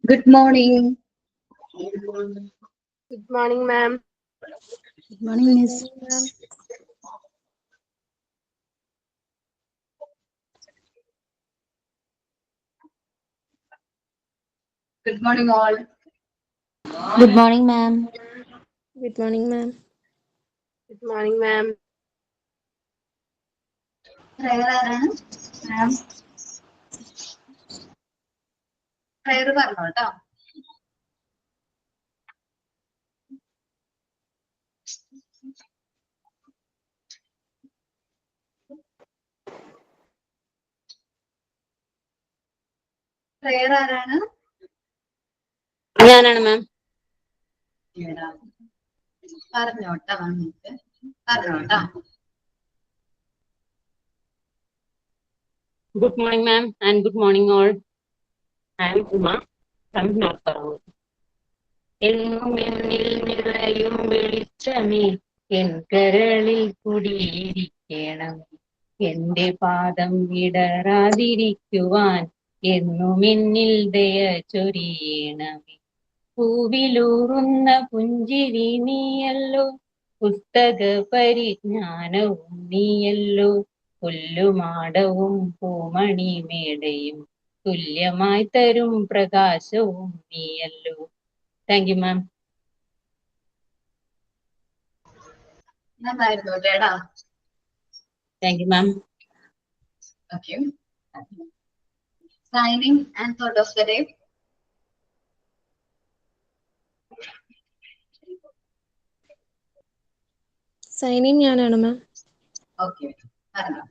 Good morning. Good morning, ma'am. Good morning, Good Miss. morning, ma'am. Good morning, all. Good morning, ma'am. Good morning, ma'am. Good morning, ma'am. Prayer ആരാണ് മാം? Prayer പറഞ്ഞോ കേട്ടോ. Prayer ആരാണ്? ഞാനാണ് മാം. പറഞ്ഞോട്ടോ നമുക്ക് പറഞ്ഞോട്ടോ. Good morning, ma'am, and good morning, all. I am Uma from North Parur. എന്നും എന്നിൽ നിറയും വെളിച്ചമേ N കരളിൽ കുടിയിരിക്കണം എന്റെ പാദം ഇടറാതിരിക്കുവാൻ എന്നും എന്നിൽ ദയ ചൊരിയണമേ പൂവിലൂറുന്ന പുഞ്ചിരി നീയല്ലോ പുസ്തക പരിജ്ഞാനവും നീയല്ലോ പുല്ലുമാടവും പൂമണിമേടയും തുല്യമായി തരും പ്രകാശവും നീയല്ലോ. താങ്ക് യു മാം. നന്നായിരുന്നു കേടാ. Thank you ma'am. Okay. Signing and thought of the day. Signing ഞാനാണ് മാം. ഓക്കെ പറഞ്ഞോ.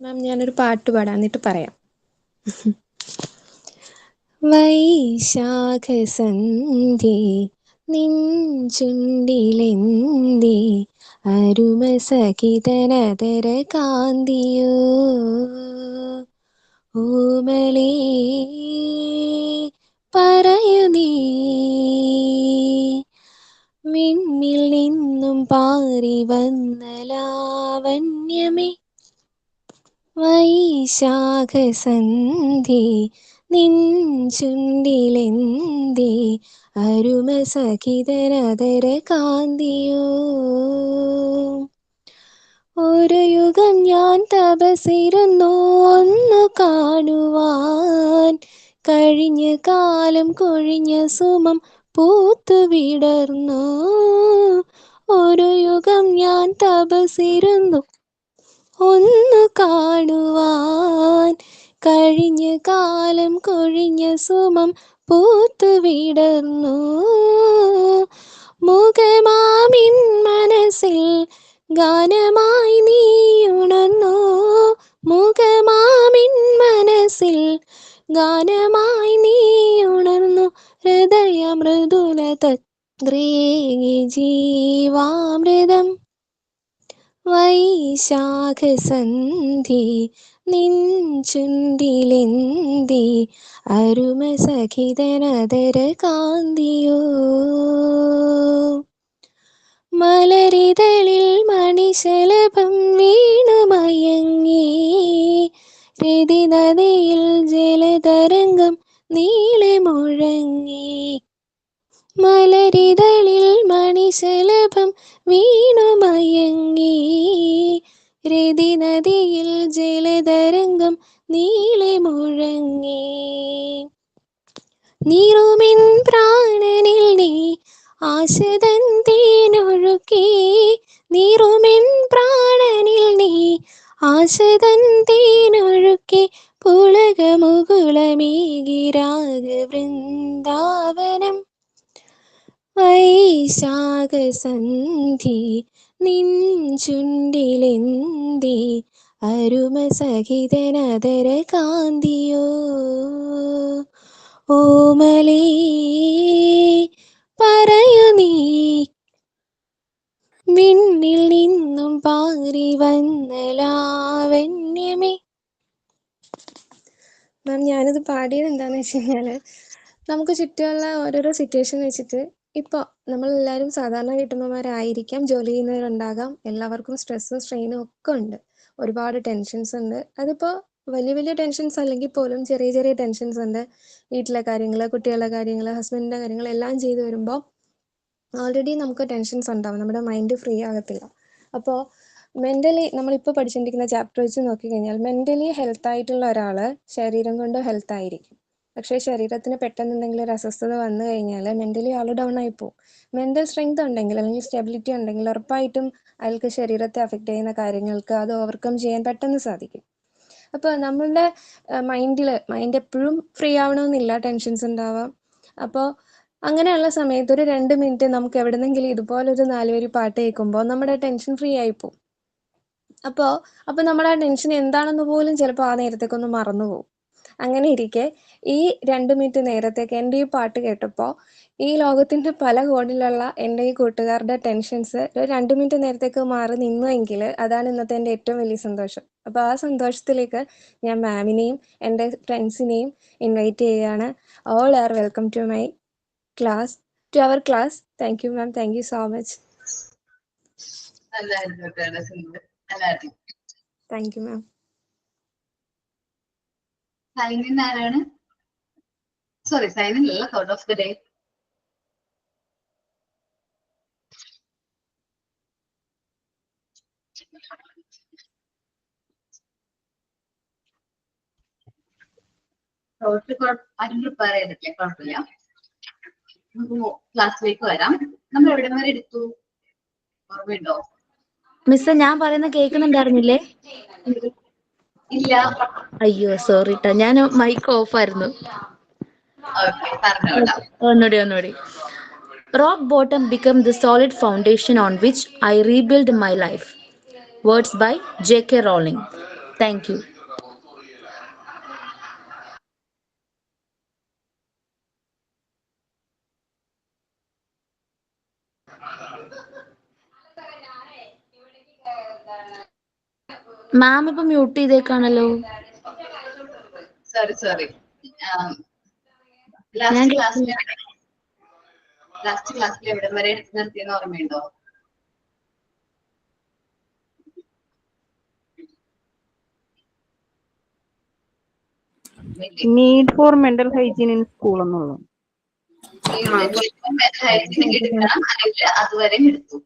മാം ഞാനൊരു പാട്ട് പാടാം എന്നിട്ട് പറയാം. വൈശാഖസന്ധ്യേ നിൻ ചുണ്ടിലെന്തേ അരുമസഖിതനതര കാന്തിയോ ഓമലേ പറയൂ നീ മിന്നിൽ നിന്നും പാറി വന്ന ലാവണ്യമേ വൈശാഖസന്ധ്യേ നിൻ ചുണ്ടിലെന്തേ അരുമസഖിതനതര കാന്തിയോ ഒരു യുഗം ഞാൻ തപസിരുന്നു ഒന്നു കാണുവാൻ കഴിഞ്ഞ കാലം കൊഴിഞ്ഞ സുമം പൂത്തു വിടർന്നു ഒരു യുഗം ഞാൻ തപസിരുന്നു ഒന്നു കാണുവാൻ കഴിഞ്ഞ കാലം കൊഴിഞ്ഞ സുമം പൂത്തു വിടർന്നു മുഖമാമിൻ മനസ്സിൽ ഗാനമായി നീ ഉണർന്നു മുഖമാമിൻ മനസ്സിൽ ഗാനമായി നീ ഉണർന്നു ഹൃദയ മൃദുല തത്രേ ജീവാമൃതം വൈശാഖസന്ധ്യേ നിൻ ചുണ്ടിലെന്തേ അരുമസഖിതനതര കാന്തിയോ മലരിതളിൽ മണിശലഭം വീണുമയങ്ങി രതിനദിയിൽ ജലതരംഗം നീളെ മുഴങ്ങി മലരിതളിൽ മണിശലഭം വീണുമയങ്ങി രതിനദിയിൽ ജലതരംഗം നീളെ മുഴങ്ങി നീറുമിൻ പ്രാണനിൽ നീ ആശതൻ തേനൊഴുക്കി നീറുമിൻ പ്രാണനിൽ നീ ആശതൻ തേനൊഴുക്കി പുളകമുകുളമേകി രാഗവൃന്ദാവനം വൈശാഖസന്ധ്യേ നിൻ ചുണ്ടിലെന്തേ അരുമസഖിതനതര കാന്തിയോ ഓമലേ പറയൂ നീ വിണ്ണിൽ നിന്നും പാറി വന്ന ലാവണ്യമേ. മാം ഞാനിത് പാടിയത് എന്താണെന്ന് വെച്ച് കഴിഞ്ഞാൽ നമുക്ക് ചുറ്റുമുള്ള ഓരോരോ സിറ്റുവേഷൻ വെച്ചിട്ട് ഇപ്പോൾ നമ്മളെല്ലാവരും സാധാരണ വീട്ടമ്മമാരായിരിക്കാം, ജോലി ചെയ്യുന്നവരുണ്ടാകാം, എല്ലാവർക്കും സ്ട്രെസ്സും സ്ട്രെയിനും ഒക്കെ ഉണ്ട്, ഒരുപാട് ടെൻഷൻസ് ഉണ്ട്. അതിപ്പോൾ വലിയ വലിയ ടെൻഷൻസ് അല്ലെങ്കിൽ പോലും ചെറിയ ചെറിയ ടെൻഷൻസ് ഉണ്ട്. വീട്ടിലെ കാര്യങ്ങൾ, കുട്ടികളുടെ കാര്യങ്ങൾ, ഹസ്ബൻഡിൻ്റെ കാര്യങ്ങൾ എല്ലാം ചെയ്തു വരുമ്പോൾ ഓൾറെഡി നമുക്ക് ടെൻഷൻസ് ഉണ്ടാവും. നമ്മുടെ മൈൻഡ് ഫ്രീ ആകത്തില്ല. അപ്പോൾ മെൻ്റലി നമ്മളിപ്പോൾ പഠിച്ചുകൊണ്ടിരിക്കുന്ന ചാപ്റ്റർ വെച്ച് നോക്കിക്കഴിഞ്ഞാൽ മെൻ്റലി ഹെൽത്തായിട്ടുള്ള ഒരാൾ ശരീരം കൊണ്ട് ഹെൽത്ത് ആയിരിക്കും. പക്ഷേ ശരീരത്തിന് പെട്ടെന്ന് എന്തെങ്കിലും ഒരു അസ്വസ്ഥത വന്നു കഴിഞ്ഞാൽ മെൻ്റലി ആൾ ഡൗൺ ആയി പോകും. മെൻ്റൽ സ്ട്രെങ്ത് ഉണ്ടെങ്കിൽ അല്ലെങ്കിൽ സ്റ്റെബിലിറ്റി ഉണ്ടെങ്കിൽ ഉറപ്പായിട്ടും അയാൾക്ക് ശരീരത്തെ അഫക്റ്റ് ചെയ്യുന്ന കാര്യങ്ങൾക്ക് അത് ഓവർകം ചെയ്യാൻ പെട്ടെന്ന് സാധിക്കും. അപ്പോൾ നമ്മളുടെ മൈൻഡ് എപ്പോഴും ഫ്രീ ആവണമെന്നില്ല, ടെൻഷൻസ് ഉണ്ടാവാം. അപ്പോൾ അങ്ങനെയുള്ള സമയത്ത് ഒരു 2 മിനിറ്റ് നമുക്ക് എവിടെന്നെങ്കിലും ഇതുപോലൊരു 4 വരി പാട്ട് കേൾക്കുമ്പോൾ നമ്മുടെ ടെൻഷൻ ഫ്രീ ആയി പോകും. അപ്പോൾ നമ്മുടെ ആ ടെൻഷൻ എന്താണെന്ന് പോലും ചിലപ്പോൾ ആ നേരത്തേക്കൊന്ന് മറന്നു പോകും. അങ്ങനെ ഇരിക്കെ ഈ 2 മിനിറ്റ് നേരത്തേക്ക് എൻ്റെ ഈ പാട്ട് കേട്ടപ്പോൾ ഈ ലോകത്തിൻ്റെ പല കോണിലുള്ള എൻ്റെ ഈ കൂട്ടുകാരുടെ ടെൻഷൻസ് ഒരു 2 മിനിറ്റ് നേരത്തേക്ക് മാറി നിന്നുവെങ്കിൽ അതാണ് ഇന്നത്തെ എൻ്റെ ഏറ്റവും വലിയ സന്തോഷം. അപ്പോൾ ആ സന്തോഷത്തിലേക്ക് ഞാൻ മാമിനെയും എൻ്റെ ഫ്രണ്ട്സിനെയും ഇൻവൈറ്റ് ചെയ്യുകയാണ്. All are welcome to my class, to our class. Thank you ma'am, thank you so much. Thank you ma'am. സൈനിൻ ആരാണ്? സോറി, സൈനിൻ അല്ല, തോട്ട് ഓഫ് ദി ഡേ. ആരും പ്രിപ്പയർ ചെയ്തിട്ടില്ലേ? കുഴപ്പമില്ല, നമുക്ക് ക്ലാസ്സിലേക്ക് വരാം. നമ്മൾ എവിടെ വരെ എടുത്തു ഓർമ്മയുണ്ടോ? മിസ് ഞാൻ പറയുന്ന കേൾക്കുന്നുണ്ടായിരുന്നില്ലേ? ഇല്ല. അയ്യോ സോറി ട്ടോ, ഞാൻ മൈക്ക് ഓഫ് ആയിരുന്നു. ഒന്നുകൂടി. Rock bottom become the solid foundation on which I rebuild my life. Words by J.K. Rowling. Thank you. മാം ഇപ്പൊ മ്യൂട്ട് ചെയ്തേക്കാണല്ലോ. സോറി. ലാസ്റ്റ് ക്ലാസ്സിൽ എവിടം വരെ എടുത്ത് നിർത്തിയെന്ന് ഓർമ്മയുണ്ടോ? Need for mental hygiene in school എന്നുള്ളൂ. എടുക്കണം, അല്ലെങ്കിൽ അതുവരെ എടുത്തു.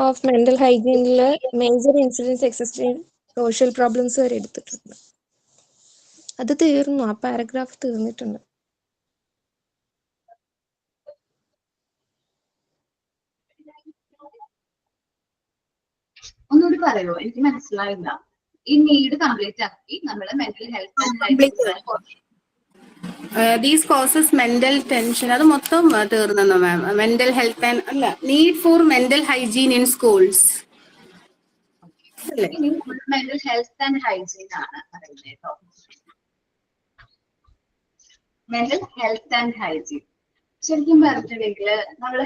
ഓഫ് മെന്റൽ ഹൈജീനിൽ major incidence existing social problems വരെ എടുത്തിട്ടുണ്ട്. അത് തീർന്നു, ആ പാരഗ്രാഫ് തീർന്നിട്ടുണ്ട്. ഒന്നുകൂടി പറയുമോ? എനിക്ക് മനസ്സിലായില്ല. ഈ നീഡ് കംപ്ലീറ്റ് ആക്കി നമ്മള് mental health and hygiene these causes mental tension അത് മൊത്തം തീർന്നെന്നോ മാം? മെന്റൽ ഹെൽത്ത് ആൻഡ് അല്ല, need for mental hygiene in schools. Mental health and hygiene ആണ് പറയുന്നത് കേട്ടോ. മെന്റൽ ഹെൽത്ത് ആൻഡ് ഹൈജീൻ ശരിക്കും പറഞ്ഞിട്ടുണ്ടെങ്കിൽ നമ്മൾ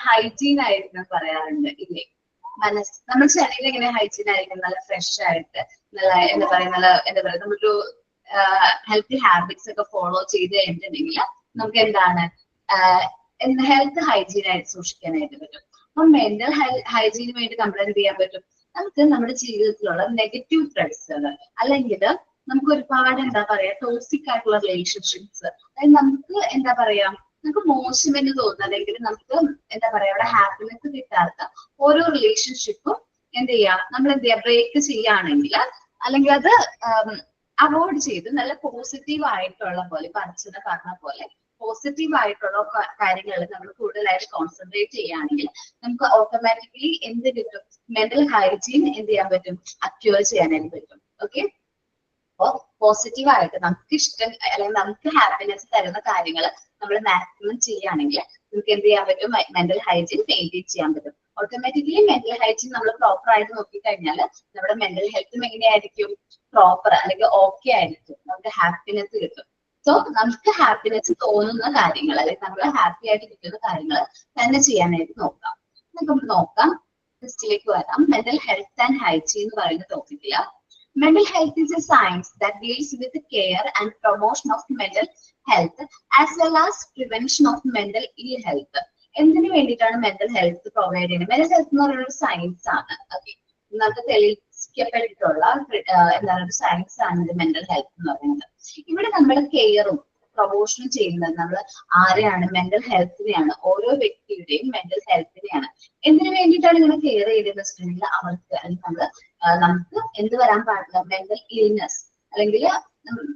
ഹൈജീൻ ആയിരുന്നു പറയാറുണ്ട് ഇല്ലേ? നമ്മുടെ ശരീരം എങ്ങനെ ഹൈജീൻ ആയിരിക്കും? നല്ല ഫ്രഷ് ആയിട്ട്, നല്ല എന്താ പറയാ നമ്മളൊരു ഹെൽത്തി ഹാബിറ്റ്സ് ഒക്കെ ഫോളോ ചെയ്ത് കഴിഞ്ഞിട്ടുണ്ടെങ്കിൽ നമുക്ക് എന്താണ് ഹെൽത്ത് ഹൈജീൻ ആയിട്ട് സൂക്ഷിക്കാനായിട്ട് പറ്റും. അപ്പൊ മെന്റൽ ഹൈജീന് വേണ്ടി നമ്മൾ എന്ത് ചെയ്യാൻ പറ്റും? നമുക്ക് നമ്മുടെ ജീവിതത്തിലുള്ള നെഗറ്റീവ് ത്രെഡ്സുകൾ അല്ലെങ്കിൽ നമുക്ക് ഒരുപാട് എന്താ പറയാ ടോക്സിക് ആയിട്ടുള്ള റിലേഷൻഷിപ്സ്, അതായത് നമുക്ക് എന്താ പറയാ നമുക്ക് മോശമെന്ന് തോന്നുന്നത് അല്ലെങ്കിൽ നമുക്ക് എന്താ പറയാ അവിടെ ഹാപ്പിനെസ് കിട്ടാത്ത ഓരോ റിലേഷൻഷിപ്പും എന്ത് ചെയ്യാ നമ്മൾ എന്ത് ചെയ്യാ ബ്രേക്ക് ചെയ്യുകയാണെങ്കിൽ അല്ലെങ്കിൽ അത് അവോയ്ഡ് ചെയ്ത് നല്ല പോസിറ്റീവ് ആയിട്ടുള്ള പോലെ അർച്ചന പറഞ്ഞ പോലെ പോസിറ്റീവ് ആയിട്ടുള്ള കാര്യങ്ങളിൽ നമ്മൾ കൂടുതലായിട്ട് കോൺസെൻട്രേറ്റ് ചെയ്യുകയാണെങ്കിൽ നമുക്ക് ഓട്ടോമാറ്റിക്കലി എന്ത് കിട്ടും? മെന്റൽ ഹൈജീൻ എന്ത് ചെയ്യാൻ പറ്റും? അക്യൂർ ചെയ്യാനായിട്ട് പറ്റും. ഓക്കെ, അപ്പോ പോസിറ്റീവ് ആയിട്ട് നമുക്ക് ഇഷ്ടം അല്ലെങ്കിൽ നമുക്ക് ഹാപ്പിനെസ് തരുന്ന കാര്യങ്ങൾ നമ്മൾ മാക്സിമം ചെയ്യുകയാണെങ്കിൽ നമുക്ക് എന്ത് ചെയ്യാൻ പറ്റും? മെന്റൽ ഹൈജീൻ മെയിൻറ്റെയിൻ ചെയ്യാൻ പറ്റും. ഓട്ടോമാറ്റിക്കലി മെന്റൽ ഹൈജീൻ നമ്മൾ പ്രോപ്പർ ആയിട്ട് നോക്കിക്കഴിഞ്ഞാൽ നമ്മുടെ മെന്റൽ ഹെൽത്തും എങ്ങനെയായിരിക്കും? പ്രോപ്പർ അല്ലെങ്കിൽ ഓക്കെ ആയിരിക്കും. നമുക്ക് ഹാപ്പിനെസ് കിട്ടും. സോ നമുക്ക് ഹാപ്പിനെസ് തോന്നുന്ന കാര്യങ്ങൾ അല്ലെങ്കിൽ നമ്മൾ ഹാപ്പി ആയിട്ട് കിട്ടുന്ന കാര്യങ്ങൾ തന്നെ ചെയ്യാനായിട്ട് നോക്കാം. നമുക്ക് നോക്കാം, ടെസ്റ്റിലേക്ക് വരാം. മെന്റൽ ഹെൽത്ത് ആൻഡ് ഹൈജീൻ എന്ന് പറയുന്ന ടോപ്പിക്കില് mental health is a science that deals with the care and promotion of mental health as well as prevention of mental ill health. എന്തിനു വേണ്ടിയിട്ടാണ് മെന്റൽ ഹെൽത്ത് പ്രൊവൈഡ് ചെയ്യുന്നത്? മെന്റൽ ഹെൽത്ത് എന്ന് പറയുന്ന ഒരു science ആണ്. Okay, നമുക്ക് തെളിയിക്കപ്പെട്ടിട്ടുള്ള എന്താണ് സയൻസ് ആണ് ഇത് മെന്റൽ ഹെൽത്ത് എന്ന് പറയുന്നത്. ഇവിടെ നമ്മൾ കെയറും പ്രൊമോഷനും ചെയ്യുന്നത് നമ്മൾ ആരെയാണ്? മെന്റൽ ഹെൽത്തിനെയാണ്. ഓരോ വ്യക്തിയുടെയും മെന്റൽ ഹെൽത്തിനെയാണ്. എന്തിനു വേണ്ടിയിട്ടാണ് ഇങ്ങനെ കെയർ ചെയ്തതെന്ന് വെച്ചിട്ടുണ്ടെങ്കിൽ അവർക്ക് അല്ലെങ്കിൽ നമുക്ക് എന്ത് വരാൻ പാടില്ല? മെന്റൽ ഇൽനെസ് അല്ലെങ്കിൽ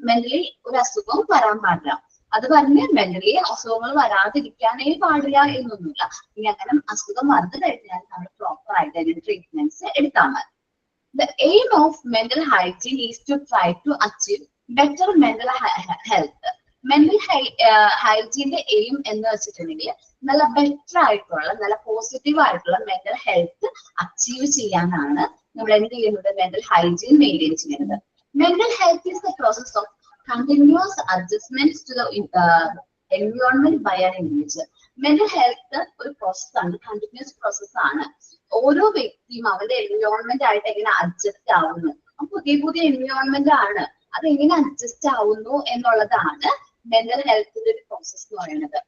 മെന്റലി ഒരു അസുഖവും വരാൻ പാടില്ല. അത് പറഞ്ഞ് മെന്റലി അസുഖങ്ങൾ വരാതിരിക്കാനേ പാടില്ല എന്നൊന്നുമില്ല. ഇനി അങ്ങനെ അസുഖം വന്നു കഴിഞ്ഞാൽ നമ്മൾ പ്രോപ്പർ ആയിട്ട് അതിന്റെ ട്രീറ്റ്മെന്റ്സ് എടുത്താൽ മതി. The aim of mental hygiene is to try to achieve better mental health. Mental ഹൈജീന്റെ എയിം എന്ന് വെച്ചിട്ടുണ്ടെങ്കിൽ നല്ല ബെറ്റർ ആയിട്ടുള്ള നല്ല പോസിറ്റീവ് ആയിട്ടുള്ള മെന്റൽ ഹെൽത്ത് അച്ചീവ് ചെയ്യാനാണ് നമ്മൾ എന്ത് ചെയ്യുന്നത്? മെന്റൽ ഹൈജീൻ മെയിൻറ്റെയിൻ ചെയ്യുന്നത്. Mental health is the process of continuous adjustments to the environment by an individual. Mental health ഒരു പ്രോസസ്സാണ്, കണ്ടിന്യൂസ് പ്രോസസ്സാണ്. ഓരോ വ്യക്തിയും അവരുടെ എൻവയോൺമെന്റ് ആയിട്ട് എങ്ങനെ അഡ്ജസ്റ്റ് ആവുന്നു. പുതിയ പുതിയ എൻവയോൺമെന്റ് ആണ്, അത് എങ്ങനെ അഡ്ജസ്റ്റ് ആവുന്നു എന്നുള്ളതാണ് മെന്റൽ ഹെൽത്തിന്റെ ഒരു പ്രോസസ് എന്ന് പറയുന്നത്.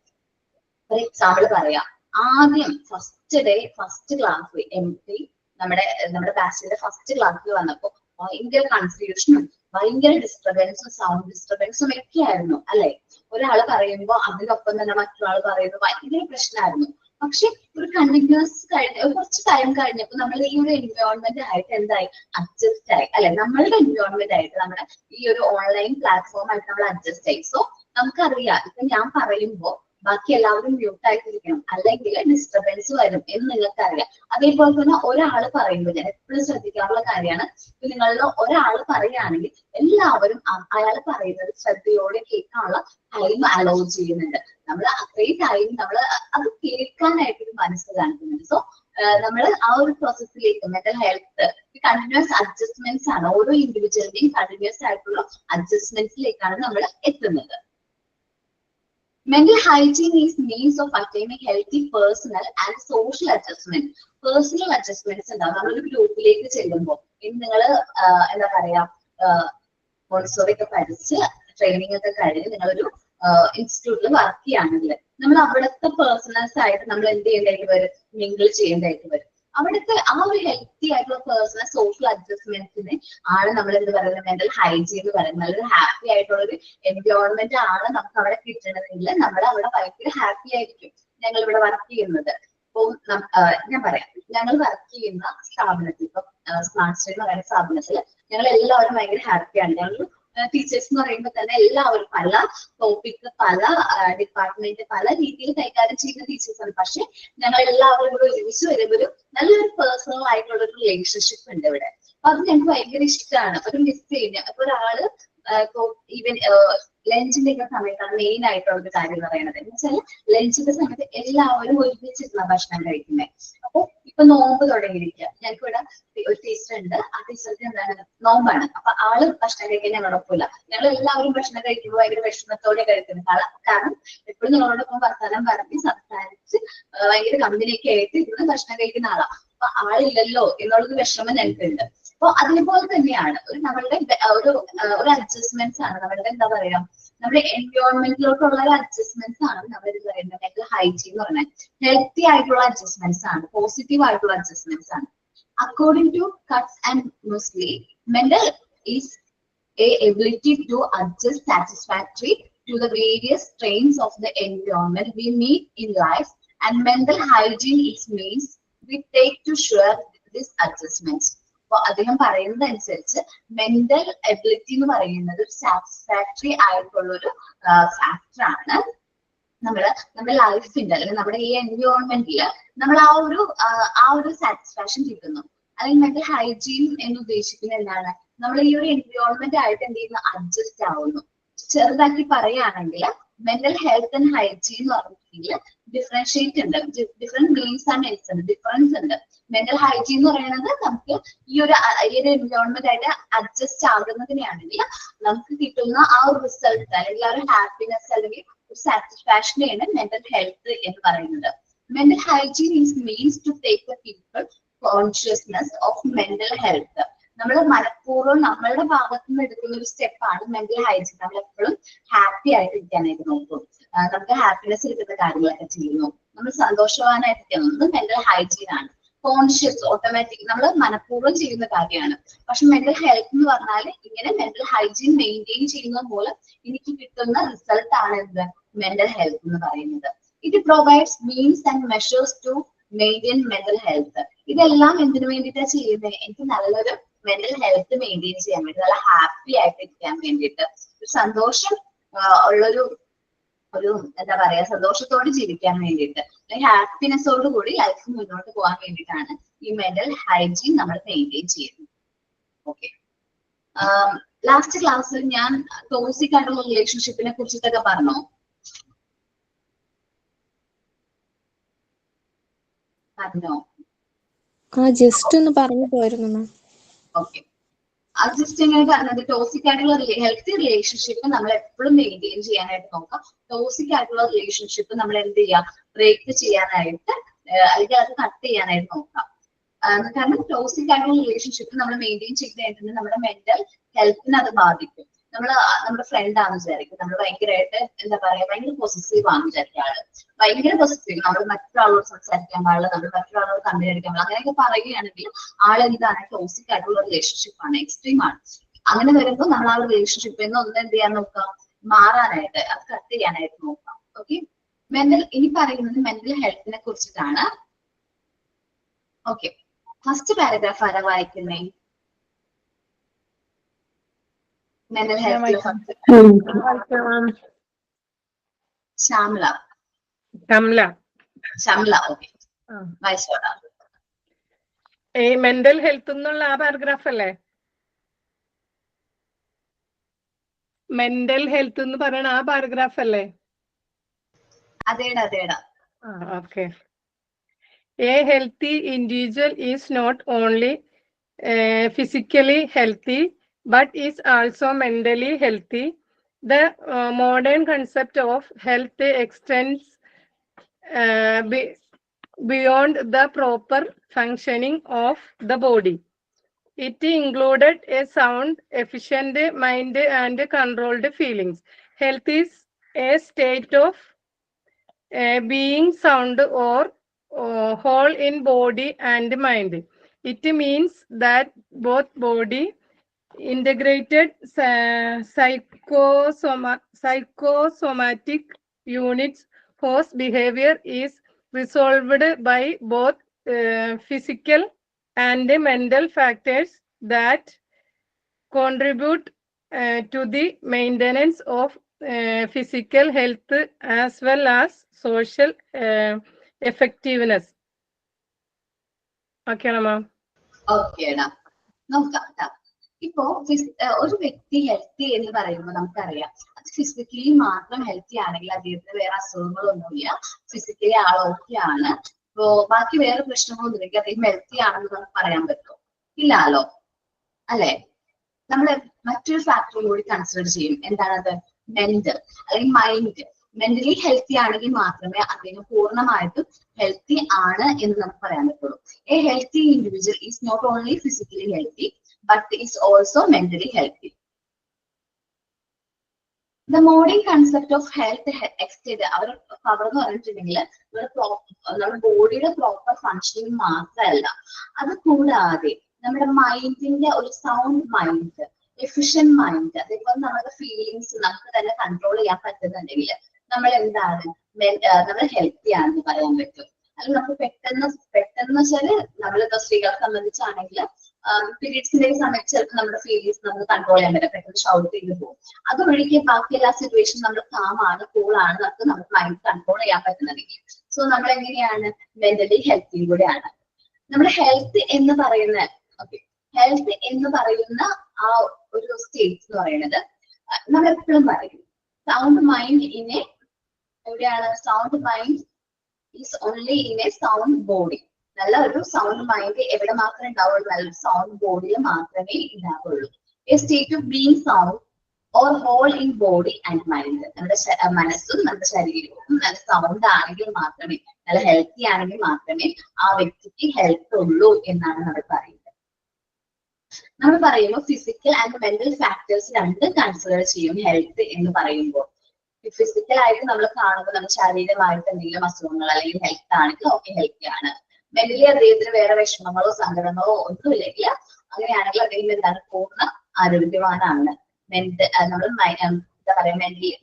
ഒരു എക്സാമ്പിൾ പറയാം. ആദ്യം ഫസ്റ്റ് ക്ലാസ് MP നമ്മുടെ ബാച്ചിന്റെ ഫസ്റ്റ് ക്ലാസ്സിൽ വന്നപ്പോ ഭയങ്കര കൺഫ്യൂഷനും ഭയങ്കര ഡിസ്റ്റർബൻസും സൗണ്ട് ഡിസ്റ്റർബൻസും ഒക്കെ ആയിരുന്നു അല്ലെ? ഒരാള് പറയുമ്പോ അതിനൊപ്പം തന്നെ മറ്റൊരാൾ പറയുന്നത് ഭയങ്കര പ്രശ്നമായിരുന്നു. പക്ഷെ ഒരു കണ്ടിന്യൂസ് കുറച്ച് ടൈം കഴിഞ്ഞപ്പോൾ നമ്മൾ ഈ ഒരു എൻവയോൺമെന്റ് ആയിട്ട് എന്തായി? അഡ്ജസ്റ്റ് ആയി അല്ലെ? നമ്മളുടെ എൻവയോൺമെന്റ് ആയിട്ട് നമ്മുടെ ഈ ഒരു ഓൺലൈൻ പ്ലാറ്റ്ഫോം ആയിട്ട് നമ്മൾ അഡ്ജസ്റ്റ് ആയി. സോ നമുക്കറിയാം ഇപ്പൊ ഞാൻ പറയുമ്പോ ബാക്കി എല്ലാവരും മ്യൂട്ട് ആയിട്ടിരിക്കണം, അല്ലെങ്കിൽ ഡിസ്റ്റർബൻസ് വരും എന്ന് നിങ്ങൾക്ക് അറിയാം. അതേപോലെ തന്നെ ഒരാൾ പറയുമ്പോൾ ഞാൻ എപ്പോഴും ശ്രദ്ധിക്കാറുള്ള കാര്യമാണ്, ഇപ്പൊ നിങ്ങളിൽ ഒരാൾ പറയുകയാണെങ്കിൽ എല്ലാവരും അയാൾ പറയുന്നത് ശ്രദ്ധയോടെ കേൾക്കാനുള്ള ടൈം അലോ ചെയ്യുന്നുണ്ട്. നമ്മൾ അത്രയും ടൈം നമ്മൾ അത് കേൾക്കാനായിട്ടൊരു മനസ്സ് കാണിക്കുന്നുണ്ട്. സോ നമ്മൾ ആ ഒരു പ്രോസസ്സിലേക്ക് മെന്റൽ ഹെൽത്ത് കണ്ടിന്യൂസ് അഡ്ജസ്റ്റ്മെന്റ്സ് ആണ്. ഓരോ ഇൻഡിവിജ്വലിന്റെയും കണ്ടിന്യൂസ് ആയിട്ടുള്ള അഡ്ജസ്റ്റ്മെന്റ്സിലേക്കാണ് നമ്മൾ എത്തുന്നത്. Mental hygiene is means of attaining healthy personal and social adjustment. Personal adjustments ഉണ്ടാവും. നമ്മളൊരു ഗ്രൂപ്പിലേക്ക് ചെല്ലുമ്പോൾ ഇനി നിങ്ങൾ എന്താ പറയാ മോണ്ടിസോറി ഒക്കെ പഠിച്ച് ട്രെയിനിങ് ഒക്കെ കഴിഞ്ഞ് നിങ്ങളൊരു ഇൻസ്റ്റിറ്റ്യൂട്ടിൽ വർക്ക് ചെയ്യുകയാണെങ്കിൽ നമ്മൾ അവിടുത്തെ പേഴ്സണൽസ് ആയിട്ട് നമ്മൾ എന്ത് ചെയ്യേണ്ടതായിട്ട് വരും? മിങ്കിൾ ചെയ്യേണ്ടതായിട്ട് വരും. അവിടുത്തെ ആ ഒരു ഹെൽത്തി ആയിട്ടുള്ള പേഴ്സണൽ സോഷ്യൽ അഡ്ജസ്റ്റ്മെന്റ്സിന് ആണ് നമ്മൾ എന്ത് പറയുന്നത്? മെന്റൽ ഹൈജീൻ എന്ന് പറയുന്നത്. നല്ലൊരു ഹാപ്പി ആയിട്ടുള്ള ഒരു എൻവയോൺമെന്റ് ആണ് നമുക്ക് അവിടെ കിട്ടണമെങ്കിൽ നമ്മൾ അവിടെ ഭയങ്കര ഹാപ്പി ആയിരിക്കും. ഞങ്ങൾ ഇവിടെ വർക്ക് ചെയ്യുന്നത് ഇപ്പൊ ഞാൻ പറയാം, ഞങ്ങൾ വർക്ക് ചെയ്യുന്ന സ്ഥാപനത്തിൽ ഇപ്പൊ സ്മാർട്ട് സ്റ്റഡി എന്ന് പറയുന്ന സ്ഥാപനത്തിൽ ഞങ്ങൾ എല്ലാവരും ഭയങ്കര ഹാപ്പിയാണ്. ഞങ്ങൾ ടീച്ചേഴ്സ് എന്ന് പറയുമ്പോൾ തന്നെ എല്ലാവരും പല ടോപ്പിക് പല ഡിപ്പാർട്ട്മെന്റ് പല രീതിയിൽ കൈകാര്യം ചെയ്യുന്ന ടീച്ചേഴ്സാണ്. പക്ഷെ ഞങ്ങൾ എല്ലാവരും കൂടെ ഒരുമിച്ച് വരുമ്പോൾ ഒരു നല്ലൊരു പേഴ്സണൽ ആയിട്ടുള്ള ഒരു റിലേഷൻഷിപ്പ് ഉണ്ട് ഇവിടെ. അപ്പൊ അത് ഞങ്ങൾക്ക് ഭയങ്കര ഇഷ്ടമാണ്. ഒരു മിസ് ചെയ്യുന്ന അപ്പൊ ഒരാള് ഈവൻ ലഞ്ചിന്റെ ഒക്കെ സമയത്താണ് മെയിൻ ആയിട്ടുള്ള ഒരു കാര്യം എന്ന് പറയുന്നത്. എന്ന് വെച്ചാൽ ലഞ്ചിന്റെ സമയത്ത് എല്ലാവരും ഒരുമിച്ചിരുന്ന ഭക്ഷണം കഴിക്കുന്നത്. അപ്പൊ ഇപ്പൊ നോമ്പ് തുടങ്ങിയിരിക്കുക. ഞങ്ങൾക്ക് ഇവിടെ ഒരു ടീച്ചർ ഉണ്ട്. ആ ടീച്ചർക്ക് എന്താണ് നോമ്പാണ്. അപ്പൊ ആള് ഭക്ഷണം കഴിക്കാൻ ഞങ്ങളോടൊപ്പമില്ല. ഞങ്ങൾ എല്ലാവരും ഭക്ഷണം കഴിക്കുമ്പോൾ ഭയങ്കര വിഷമത്തോടെ കഴിക്കുന്നത്. കാരണം എപ്പോഴും ഞങ്ങളോടൊപ്പം വർത്തമാനം പറഞ്ഞ് സംസാരിച്ച് ഭയങ്കര കമ്പനിയൊക്കെ ആയിട്ട് ഇരുന്ന് ഭക്ഷണം കഴിക്കുന്ന ആളാണ്. അപ്പൊ ആളില്ലല്ലോ എന്നുള്ളൊരു വിഷമം ഞങ്ങൾക്കുണ്ട്. അപ്പൊ അതേപോലെ തന്നെയാണ് നമ്മളുടെ ഒരു അഡ്ജസ്റ്റ്മെന്റ്സ് ആണ് നമ്മളുടെ എന്താ പറയാ നമ്മുടെ എൻവയോൺമെന്റിലോട്ടുള്ള ഒരു അഡ്ജസ്റ്റ്മെന്റ്സ് ആണ് നമ്മൾ ഇത് പറയുന്നത് മെന്റൽ ഹൈജീൻ എന്ന് പറഞ്ഞാൽ. ഹെൽത്തി ആയിട്ടുള്ള അഡ്ജസ്റ്റ്മെന്റ്സ് ആണ്, പോസിറ്റീവ് ആയിട്ടുള്ള അഡ്ജസ്റ്റ്മെന്റ്സ് ആണ്. According to Cutts and Moseley, mental is a ability to adjust satisfactory to the various strains of the environment we meet in life, and mental hygiene is means we take to sure this adjustments. അപ്പൊ അദ്ദേഹം പറയുന്നത് അനുസരിച്ച് mental ability എന്ന് പറയുന്നത് ഒരു satisfactory ആയിട്ടുള്ള ഒരു factor ആണ്. നമ്മുടെ ലൈഫിന്റെ അല്ലെങ്കിൽ നമ്മുടെ ഈ എൻവയോൺമെന്റിൽ നമ്മൾ ആ ഒരു സാറ്റിസ്ഫാക്ഷൻ കിട്ടുന്നു. അല്ലെങ്കിൽ മെന്റൽ ഹൈജീൻ എന്ന് ഉദ്ദേശിക്കുന്നത് എന്താണ്? നമ്മൾ ഈ ഒരു എൻവയോൺമെന്റ് ആയിട്ട് എന്ത് ചെയ്യുന്നു? അഡ്ജസ്റ്റ് ആവുന്നു. ചെറുതാക്കി പറയുകയാണെങ്കിൽ മെന്റൽ ഹെൽത്ത് ആൻഡ് ഹൈജീൻ എന്ന് പറഞ്ഞിട്ടുണ്ടെങ്കിൽ ഡിഫറൻഷിയേറ്റ് ഉണ്ട്, ഡിഫറെന്റ് മീൻസ് ആൻഡ് മീൻസ് ഉണ്ട്, ഡിഫറൻസ് ഉണ്ട്. മെന്റൽ ഹൈജീൻ എന്ന് പറയുന്നത് നമുക്ക് ഈ ഒരു എൻവയോൺമെന്റ് ആയിട്ട് അഡ്ജസ്റ്റ് ആകുന്നതിനാണെങ്കിൽ നമുക്ക് കിട്ടുന്ന ആ ഒരു റിസൾട്ട് അല്ലെങ്കിൽ ആ ഒരു ഹാപ്പിനെസ് അല്ലെങ്കിൽ ഒരു സാറ്റിസ്ഫാക്ഷനെയാണ് മെന്റൽ ഹെൽത്ത് എന്ന് പറയുന്നത്. Mental hygiene is means to take the people consciousness of mental health. നമ്മൾ മനഃപൂർവ്വം നമ്മളുടെ ഭാഗത്ത് നിന്ന് എടുക്കുന്ന ഒരു സ്റ്റെപ്പാണ് മെന്റൽ ഹൈജീൻ. നമ്മൾ എപ്പോഴും ഹാപ്പി ആയിട്ടിരിക്കാനായിട്ട് നോക്കും, നമുക്ക് ഹാപ്പിനെസ് കിട്ടുന്ന കാര്യങ്ങളൊക്കെ ചെയ്യുന്നു, നമ്മൾ സന്തോഷവാനായിട്ടിരിക്കുന്നത് മെന്റൽ ഹൈജീൻ ആണ്. കോൺഷ്യസ് ഓട്ടോമാറ്റിക് നമ്മൾ മനഃപൂർവ്വം ചെയ്യുന്ന കാര്യമാണ്. പക്ഷെ മെന്റൽ ഹെൽത്ത് എന്ന് പറഞ്ഞാൽ ഇങ്ങനെ മെന്റൽ ഹൈജീൻ മെയിൻറ്റെയിൻ ചെയ്യുന്നത് മൂലം എനിക്ക് കിട്ടുന്ന റിസൾട്ട് ആണ് എന്ത് മെന്റൽ ഹെൽത്ത് എന്ന് പറയുന്നത്. It provides means and measures to maintain mental health. ഇതെല്ലാം എന്തിനു വേണ്ടിയിട്ടാണ് ചെയ്യുന്നത്? എനിക്ക് നല്ലൊരു മെന്റൽ ഹെൽത്ത് മെയിൻറ്റെയിൻ ചെയ്യാൻ വേണ്ടി, നല്ല ഹാപ്പി ആയിട്ട് ഇരിക്കാൻ വേണ്ടിയിട്ട്, ഒരു സന്തോഷം ഉള്ളൊരു എന്താ പറയാ സന്തോഷത്തോടെ ജീവിക്കാൻ വേണ്ടിയിട്ട്, ഹാപ്പിനെസ്സോട് കൂടി ലൈഫ് മുന്നോട്ട് പോകാൻ വേണ്ടിയിട്ടാണ് ഈ മെന്റൽ ഹൈജീൻ നമ്മൾ മെയിൻറ്റെയിൻ ചെയ്യുന്നത്. ഓക്കെ, ലാസ്റ്റ് ക്ലാസ്സിൽ ഞാൻ ടോക്സിക് ആയിട്ടുള്ള റിലേഷൻഷിപ്പിനെ കുറിച്ചിട്ടൊക്കെ പറഞ്ഞോ? ജസ്റ്റ് ഒന്ന് പറഞ്ഞു പോയിരുന്നു മാം. ഓക്കെ, അത് ജസ്റ്റ് എങ്ങനെ പറഞ്ഞത്, ടോക്സിക് ആയിട്ടുള്ള ഹെൽത്തി റിലേഷൻഷിപ്പ് നമ്മൾ എപ്പോഴും മെയിൻറ്റെയിൻ ചെയ്യാനായിട്ട് നോക്കാം. ടോക്സിക് ആയിട്ടുള്ള റിലേഷൻഷിപ്പ് നമ്മൾ എന്ത് ചെയ്യാം, ബ്രേക്ക് ചെയ്യാനായിട്ട് അല്ലെങ്കിൽ അത് കട്ട് ചെയ്യാനായിട്ട് നോക്കാം. കാരണം ടോക്സിക് ആയിട്ടുള്ള റിലേഷൻഷിപ്പ് നമ്മൾ മെയിൻറ്റെയിൻ ചെയ്ത് കഴിഞ്ഞിട്ടുണ്ടെങ്കിൽ നമ്മുടെ മെന്റൽ ഹെൽത്തിനെ അത് ബാധിക്കും. നമ്മുടെ ഫ്രണ്ട് ആണെന്ന് വിചാരിക്കും, നമ്മൾ ഭയങ്കരമായിട്ട് എന്താ പറയാ ഭയങ്കര പോസിറ്റീവ് ആണെന്ന് വിചാരിക്കുക, ആള് ഭയങ്കര പോസിറ്റീവ്, നമ്മൾ മറ്റൊരാളോട് സംസാരിക്കാൻ പാടില്ല, നമ്മൾ മറ്റൊരാളോട് കമ്പനിയടിക്കാൻ പാടില്ല, അങ്ങനെയൊക്കെ പറയുകയാണെങ്കിൽ ആളെന്താണ് ടോക്സിക് ആയിട്ടുള്ള റിലേഷൻഷിപ്പ് ആണ്, എക്സ്ട്രീം ആണ്. അങ്ങനെ വരുമ്പോൾ നമ്മൾ ആ റിലേഷൻഷിപ്പിൽ നിന്ന് ഒന്ന് എന്ത് ചെയ്യാൻ നോക്കാം, മാറാനായിട്ട്, അത് കട്ട് ചെയ്യാനായിട്ട് നോക്കാം. ഓക്കെ, ഇനി പറയുന്നത് മെന്റൽ ഹെൽത്തിനെ കുറിച്ചിട്ടാണ്. ഓക്കെ, ഫസ്റ്റ് പാരഗ്രാഫ് ആരാ വായിക്കുന്നേ? Mental health Shyamala. ഓക്കെ, വായിച്ചോടാ. മെന്റൽ ഹെൽത്ത് എന്നുള്ള ആ പാരഗ്രാഫ് അല്ലേ? മെന്റൽ ഹെൽത്ത് എന്ന് പറയണ ആ പാരഗ്രാഫ് അല്ലേ? അതേടാ. Okay. A healthy individual is not only physically healthy but is also mentally healthy. The modern concept of health extends beyond the proper functioning of the body. It included a sound, efficient mind and controlled feelings. Health is a state of being sound or whole in body and mind. It means that both body, integrated psychosomatic units whose behavior is resolved by both physical and mental factors that contribute to the maintenance of physical health as well as social effectiveness. Okay, ma'am. ഓക്കേടാ, നോക്കാം. ഇപ്പോ ഒരു വ്യക്തി healthy എന്ന് പറയുമ്പോൾ നമുക്കറിയാം, അത് physically മാത്രം ഹെൽത്തി ആണെങ്കിൽ അദ്ദേഹത്തിന് വേറെ അസുഖങ്ങളൊന്നുമില്ല, ഫിസിക്കലി ആൾ ഓക്കെ ആണ്, ഇപ്പോ ബാക്കി വേറെ പ്രശ്നങ്ങളൊന്നുമില്ലെങ്കിൽ അദ്ദേഹം ഹെൽത്തി ആണെന്ന് നമുക്ക് പറയാൻ പറ്റുമോ? ഇല്ലാലോ, അല്ലെ? നമ്മൾ മറ്റൊരു ഫാക്ടർ കൂടി കൺസിഡർ ചെയ്യും. എന്താണത്? മെന്റൽ അല്ലെങ്കിൽ മൈൻഡ്. മെന്റലി ഹെൽത്തി ആണെങ്കിൽ മാത്രമേ അദ്ദേഹം പൂർണ്ണമായിട്ടും ഹെൽത്തി ആണ് എന്ന് നമുക്ക് പറയാൻ പറ്റുള്ളൂ. A healthy individual is not only physically healthy but is also mentally healthy. The modern concept of health extended our power എന്ന് പറഞ്ഞിട്ടുണ്ടെങ്കിൽ നമ്മുടെ ബോഡിയുടെ പ്രോപ്പർ ഫങ്ഷനിങ് മാത്രമല്ല, അത് കൂടാതെ നമ്മുടെ മൈൻഡിന്റെ ഒരു സൗണ്ട് മൈൻഡ്, എഫിഷ്യന്റ് മൈൻഡ്, അതേപോലെ നമ്മുടെ ഫീലിങ്സ് നമുക്ക് തന്നെ കൺട്രോൾ ചെയ്യാൻ പറ്റുന്നുണ്ടെങ്കിൽ നമ്മൾ എന്താണ്, നമ്മൾ ഹെൽത്തി ആണെന്ന് പറയാൻ പറ്റും. അല്ലെങ്കിൽ നമുക്ക് പെട്ടെന്ന് വെച്ചാല് നമ്മളിപ്പോ സ്ത്രീകളെ സംബന്ധിച്ചാണെങ്കിൽ പീരീഡ്സിന്റെ സമയത്ത് ചിലപ്പോൾ നമ്മുടെ ഫീലിങ്സ് നമുക്ക് കൺട്രോൾ ചെയ്യാൻ പറ്റും, പെട്ടെന്ന് ഷൗട്ട് ചെയ്ത് പോകും. അതൊഴികെ ബാക്കി എല്ലാ സിറ്റുവേഷനും നമ്മൾ കാമാണ്, കൂളാണ്, നമുക്ക് മൈൻഡ് കൺട്രോൾ ചെയ്യാൻ പറ്റുന്നുണ്ടെങ്കിൽ സോ നമ്മൾ എങ്ങനെയാണ്, മെന്റലി ഹെൽത്തിയും കൂടെയാണ്. നമ്മുടെ ഹെൽത്ത് എന്ന് പറയുന്ന ആ ഒരു സ്റ്റേറ്റ് എന്ന് പറയുന്നത് നമ്മൾ എപ്പോഴും പറയും സൗണ്ട് മൈൻഡ് എവിടെയാണ്? Sound mind is only in A sound body. നല്ല ഒരു സൗണ്ട് മൈൻഡ് എവിടെ മാത്രമേ ഉണ്ടാവുള്ളൂ? നല്ലൊരു സൗണ്ട് ബോഡിയിൽ മാത്രമേ ഉണ്ടാവുള്ളൂ. A state of being sound or whole in body and mind. നമ്മുടെ മനസ്സും നമ്മുടെ ശരീരവും നല്ല സൗണ്ട് ആണെങ്കിൽ മാത്രമേ, നല്ല ഹെൽത്തി ആണെങ്കിൽ മാത്രമേ ആ വ്യക്തിക്ക് ഹെൽത്ത് ഉള്ളൂ എന്നാണ് നമ്മൾ പറയുന്നത്. നമ്മൾ പറയുമ്പോൾ ഫിസിക്കൽ ആൻഡ് മെന്റൽ ഫാക്ടേഴ്സ് രണ്ട് കൺസിഡർ ചെയ്യും ഹെൽത്ത് എന്ന് പറയുമ്പോൾ. ഫിസിക്കൽ ആയിട്ട് നമ്മൾ കാണുമ്പോൾ നമ്മുടെ ശാരീരികമായിട്ട് എന്തെങ്കിലും അസുഖങ്ങൾ അല്ലെങ്കിൽ ഹെൽത്ത് ആണെങ്കിൽ ഓക്കെ ഹെൽത്തി ആണ്. മെന്റലി അദ്ദേഹത്തിന് വേറെ വിഷമങ്ങളോ സങ്കടങ്ങളോ ഒന്നുമില്ലെങ്കിൽ അങ്ങനെയാണെങ്കിൽ അദ്ദേഹം എന്താണ് പൂർണ്ണ ആരോഗ്യവാനാണ്. നമ്മൾ എന്താ പറയാ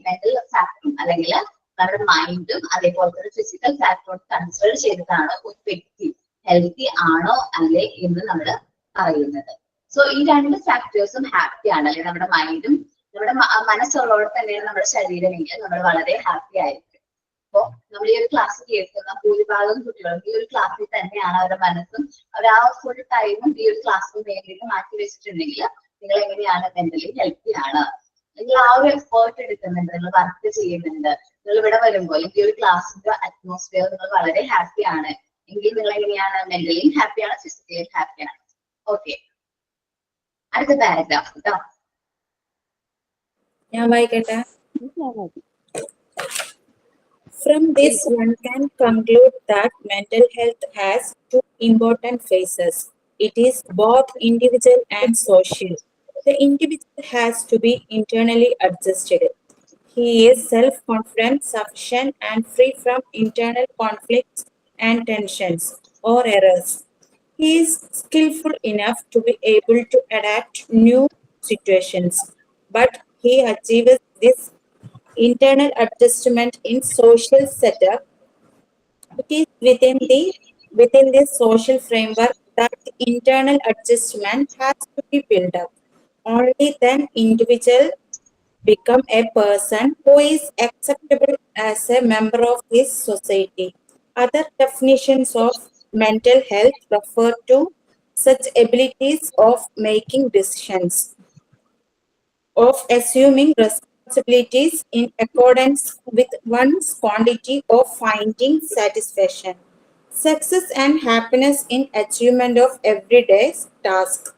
മെന്റൽ ഫാക്ടറും അല്ലെങ്കിൽ നമ്മുടെ മൈൻഡും അതേപോലെ തന്നെ ഫിസിക്കൽ ഫാക്ടറും കൺസിഡർ ചെയ്തിട്ടാണ് ഒരു വ്യക്തി ഹെൽത്തി ആണോ അല്ലേ എന്ന് നമ്മൾ പറയുന്നത്. സോ ഈ രണ്ട് ഫാക്ടേഴ്സും ഹാപ്പി ആണ്, അല്ലെങ്കിൽ നമ്മുടെ മൈൻഡും നമ്മുടെ മനസ്സുള്ളതോടെ തന്നെയാണ് നമ്മുടെ ശരീരമെങ്കിൽ നമ്മൾ വളരെ ഹാപ്പി ആയിരിക്കും. അപ്പോ നമ്മൾ ഈ ഒരു ക്ലാസ് കേൾക്കുന്ന ഭൂരിഭാഗം കുട്ടികളും ഈ ഒരു ക്ലാസ്സിൽ തന്നെയാണ് അവരുടെ മനസ്സും അവർ ആ ഫുൾ ടൈമും ഈ ഒരു ക്ലാസ്സിന് വേണ്ടിയിട്ട് മാറ്റി വെച്ചിട്ടുണ്ടെങ്കിൽ നിങ്ങൾ എങ്ങനെയാണ് മെന്റലി ഹെൽത്തി ആണ്, നിങ്ങൾ ആ ഒരു എഫേർട്ട് എടുക്കുന്നുണ്ട്, നിങ്ങൾ വർക്ക് ചെയ്യുന്നുണ്ട്, നിങ്ങൾ ഇവിടെ വരുമ്പോൾ അല്ലെങ്കിൽ ഈ ഒരു ക്ലാസ്സിന്റെ അറ്റ്മോസ്ഫിയർ നിങ്ങൾ വളരെ ഹാപ്പി ആണ് എങ്കിൽ നിങ്ങൾ എങ്ങനെയാണ് മെന്റലി ഹാപ്പിയാണ്, ഫിസിക്കലി ഹാപ്പിയാണ്. ഓക്കെ, അടുത്ത പാരഗ്രാഫ് കേട്ടോ. ഞാൻ വായിക്കട്ടെ. From this, one can conclude that mental health has two important phases. It is both individual and social. The individual has to be internally adjusted. He is self-confident, sufficient, and free from internal conflicts and tensions or errors. He is skillful enough to be able to adapt new situations, but he achieves this internal adjustment in social setup. It is within this social framework that the internal adjustment has to be built up. Only then individual become a person who is acceptable as a member of his society. Other definitions of mental health refer to such abilities of making decisions, of assuming responsibilities in accordance with one's quantity, of finding satisfaction, success and happiness in achievement of everyday tasks,